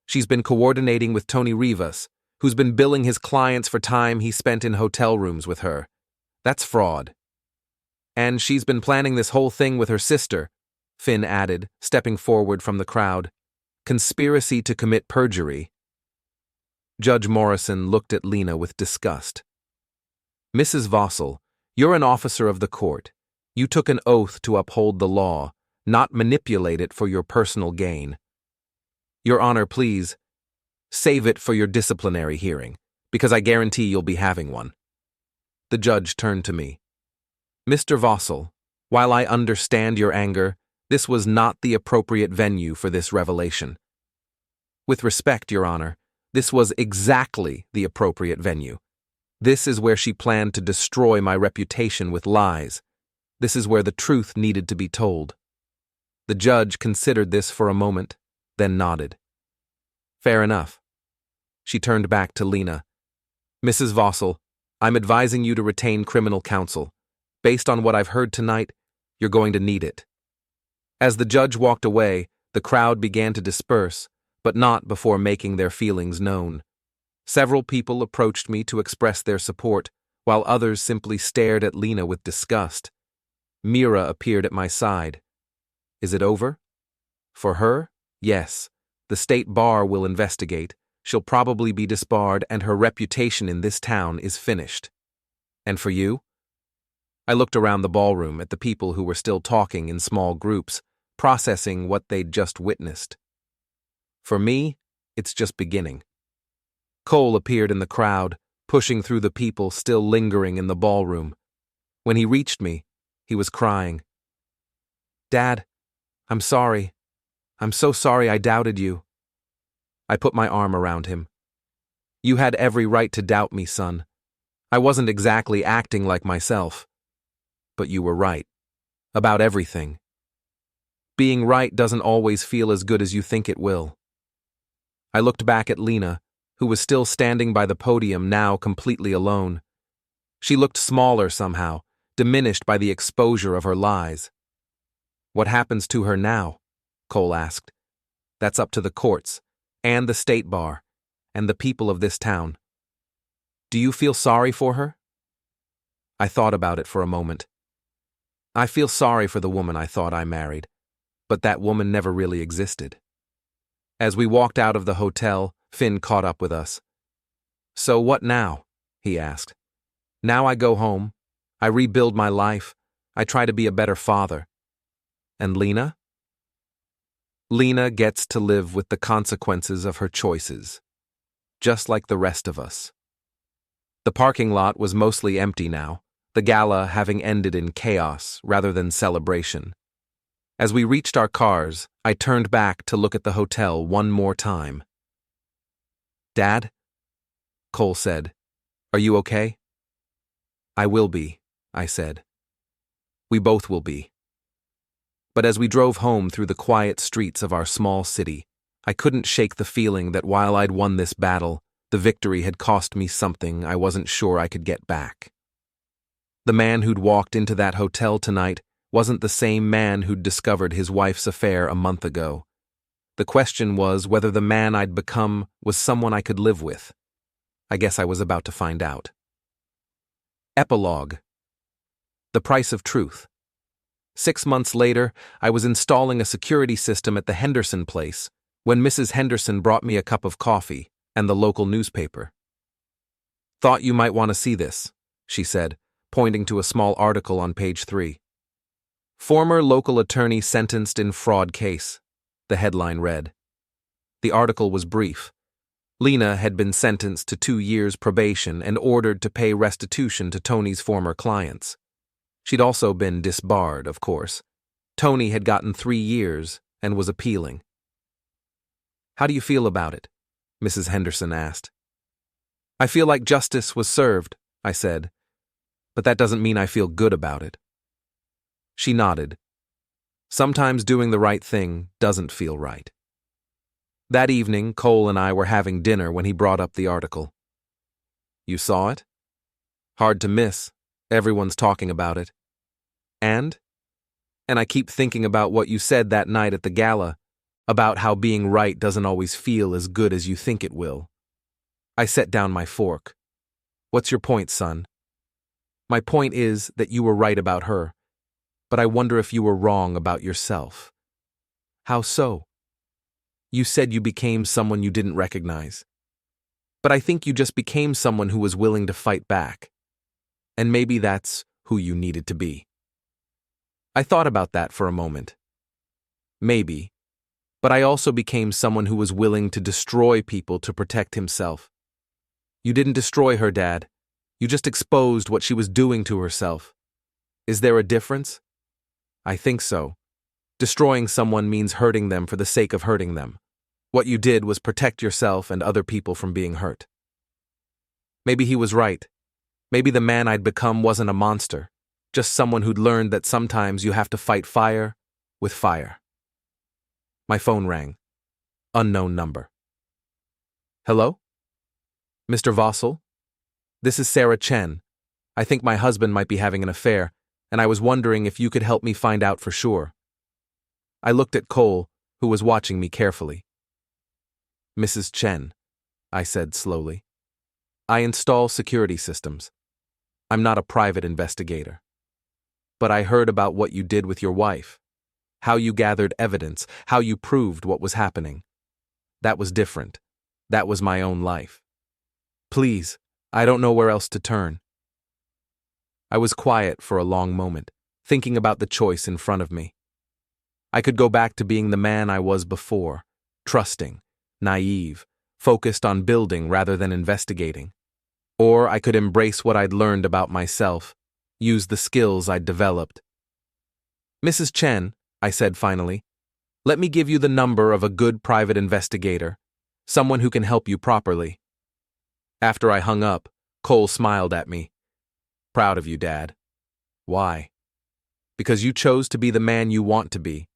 "She's been coordinating with Tony Rivas, who's been billing his clients for time he spent in hotel rooms with her. That's fraud. And she's been planning this whole thing with her sister," Finn added, stepping forward from the crowd. "Conspiracy to commit perjury." Judge Morrison looked at Lena with disgust. "Mrs. Vossel, you're an officer of the court. You took an oath to uphold the law, not manipulate it for your personal gain. Your Honor, please, save it for your disciplinary hearing, because I guarantee you'll be having one." The judge turned to me. "Mr. Vossel, while I understand your anger, this was not the appropriate venue for this revelation." "With respect, Your Honor, this was exactly the appropriate venue. This is where she planned to destroy my reputation with lies. This is where the truth needed to be told." The judge considered this for a moment, then nodded. "Fair enough." She turned back to Lena. "Mrs. Vossel, I'm advising you to retain criminal counsel. Based on what I've heard tonight, you're going to need it." As the judge walked away, the crowd began to disperse, but not before making their feelings known. Several people approached me to express their support, while others simply stared at Lena with disgust. Mira appeared at my side. "Is it over?" "For her, yes. The state bar will investigate. She'll probably be disbarred, and her reputation in this town is finished." "And for you?" I looked around the ballroom at the people who were still talking in small groups, processing what they'd just witnessed. "For me, it's just beginning." Cole appeared in the crowd, pushing through the people still lingering in the ballroom. When he reached me, he was crying. "Dad, I'm sorry. I'm so sorry I doubted you." I put my arm around him. "You had every right to doubt me, son. I wasn't exactly acting like myself. But you were right. About everything. Being right doesn't always feel as good as you think it will. I looked back at Lena, who was still standing by the podium, now completely alone. She looked smaller somehow, diminished by the exposure of her lies. What happens to her now? Cole asked. That's up to the courts, and the state bar, and the people of this town. Do you feel sorry for her? I thought about it for a moment. I feel sorry for the woman I thought I married, but that woman never really existed. As we walked out of the hotel, Finn caught up with us. So what now? He asked. Now I go home. I rebuild my life. I try to be a better father. And Lena? Lena gets to live with the consequences of her choices, just like the rest of us. The parking lot was mostly empty now, the gala having ended in chaos rather than celebration. As we reached our cars, I turned back to look at the hotel one more time. Dad? Cole said. Are you okay? I will be, I said. We both will be. But as we drove home through the quiet streets of our small city, I couldn't shake the feeling that while I'd won this battle, the victory had cost me something I wasn't sure I could get back. The man who'd walked into that hotel tonight wasn't the same man who'd discovered his wife's affair a month ago. The question was whether the man I'd become was someone I could live with. I guess I was about to find out. Epilogue. The price of truth. 6 months later, I was installing a security system at the Henderson place when Mrs. Henderson brought me a cup of coffee and the local newspaper. Thought you might want to see this, she said, pointing to a small article on page 3. Former local attorney sentenced in fraud case, the headline read. The article was brief. Lena had been sentenced to 2 years probation and ordered to pay restitution to Tony's former clients. She'd also been disbarred, of course. Tony had gotten 3 years and was appealing. How do you feel about it? Mrs. Henderson asked. I feel like justice was served, I said, but that doesn't mean I feel good about it. She nodded. Sometimes doing the right thing doesn't feel right. That evening, Cole and I were having dinner when he brought up the article. You saw it? Hard to miss. Everyone's talking about it. And I keep thinking about what you said that night at the gala, about how being right doesn't always feel as good as you think it will. I set down my fork. What's your point, son? My point is that you were right about her, but I wonder if you were wrong about yourself. How so? You said you became someone you didn't recognize. But I think you just became someone who was willing to fight back. And maybe that's who you needed to be. I thought about that for a moment. Maybe. But I also became someone who was willing to destroy people to protect himself. You didn't destroy her, Dad. You just exposed what she was doing to herself. Is there a difference? I think so. Destroying someone means hurting them for the sake of hurting them. What you did was protect yourself and other people from being hurt. Maybe he was right. Maybe the man I'd become wasn't a monster, just someone who'd learned that sometimes you have to fight fire with fire. My phone rang. Unknown number. Hello? Mr. Vossel? This is Sarah Chen. I think my husband might be having an affair, and I was wondering if you could help me find out for sure. I looked at Cole, who was watching me carefully. Mrs. Chen, I said slowly. I install security systems. I'm not a private investigator. But I heard about what you did with your wife, how you gathered evidence, how you proved what was happening. That was different. That was my own life. Please, I don't know where else to turn. I was quiet for a long moment, thinking about the choice in front of me. I could go back to being the man I was before, trusting, naive, focused on building rather than investigating. Or I could embrace what I'd learned about myself, use the skills I'd developed. Mrs. Chen, I said finally, let me give you the number of a good private investigator, someone who can help you properly. After I hung up, Cole smiled at me. Proud of you, Dad. Why? Because you chose to be the man you want to be,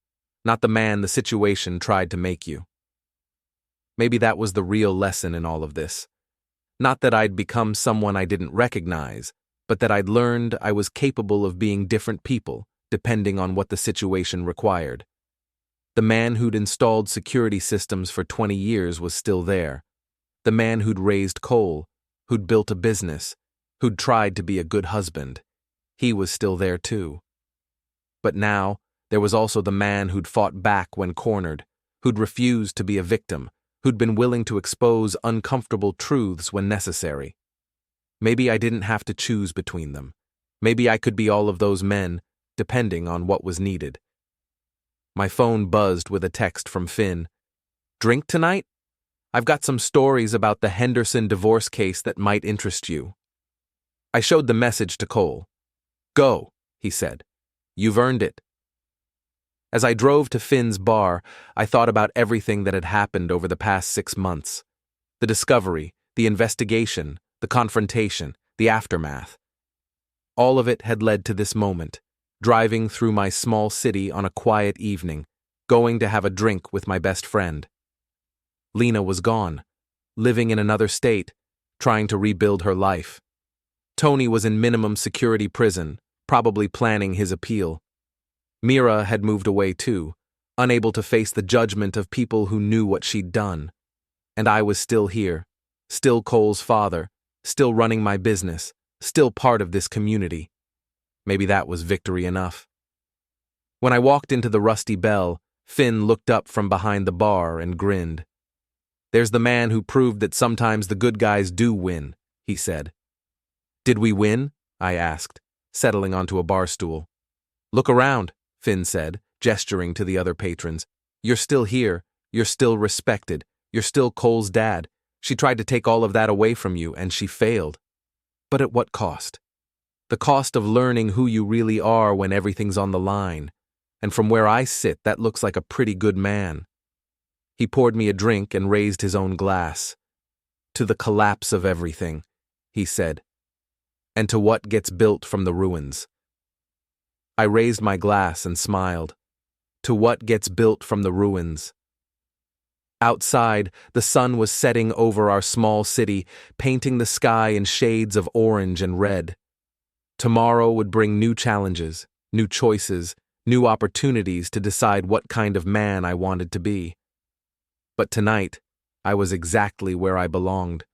not the man the situation tried to make you. Maybe that was the real lesson in all of this. Not that I'd become someone I didn't recognize, but that I'd learned I was capable of being different people, depending on what the situation required. The man who'd installed security systems for 20 years was still there. The man who'd raised Cole, who'd built a business, who'd tried to be a good husband, he was still there too. But now, there was also the man who'd fought back when cornered, who'd refused to be a victim, who'd been willing to expose uncomfortable truths when necessary. Maybe I didn't have to choose between them. Maybe I could be all of those men, depending on what was needed. My phone buzzed with a text from Finn. Drink tonight? I've got some stories about the Henderson divorce case that might interest you. I showed the message to Cole. Go, he said. You've earned it. As I drove to Finn's bar, I thought about everything that had happened over the past 6 months. The discovery, the investigation, the confrontation, the aftermath. All of it had led to this moment, driving through my small city on a quiet evening, going to have a drink with my best friend. Lena was gone, living in another state, trying to rebuild her life. Tony was in minimum security prison, probably planning his appeal. Mira had moved away too, unable to face the judgment of people who knew what she'd done. And I was still here, still Cole's father, still running my business, still part of this community. Maybe that was victory enough. When I walked into the Rusty Bell, Finn looked up from behind the bar and grinned. There's the man who proved that sometimes the good guys do win, he said. Did we win? I asked, settling onto a bar stool. Look around, Finn said, gesturing to the other patrons. You're still here, you're still respected, you're still Cole's dad. She tried to take all of that away from you, and she failed. But at what cost? The cost of learning who you really are when everything's on the line. And from where I sit, that looks like a pretty good man. He poured me a drink and raised his own glass. To the collapse of everything, he said. And to what gets built from the ruins. I raised my glass and smiled. To what gets built from the ruins. Outside, the sun was setting over our small city, painting the sky in shades of orange and red. Tomorrow would bring new challenges, new choices, new opportunities to decide what kind of man I wanted to be. But tonight, I was exactly where I belonged.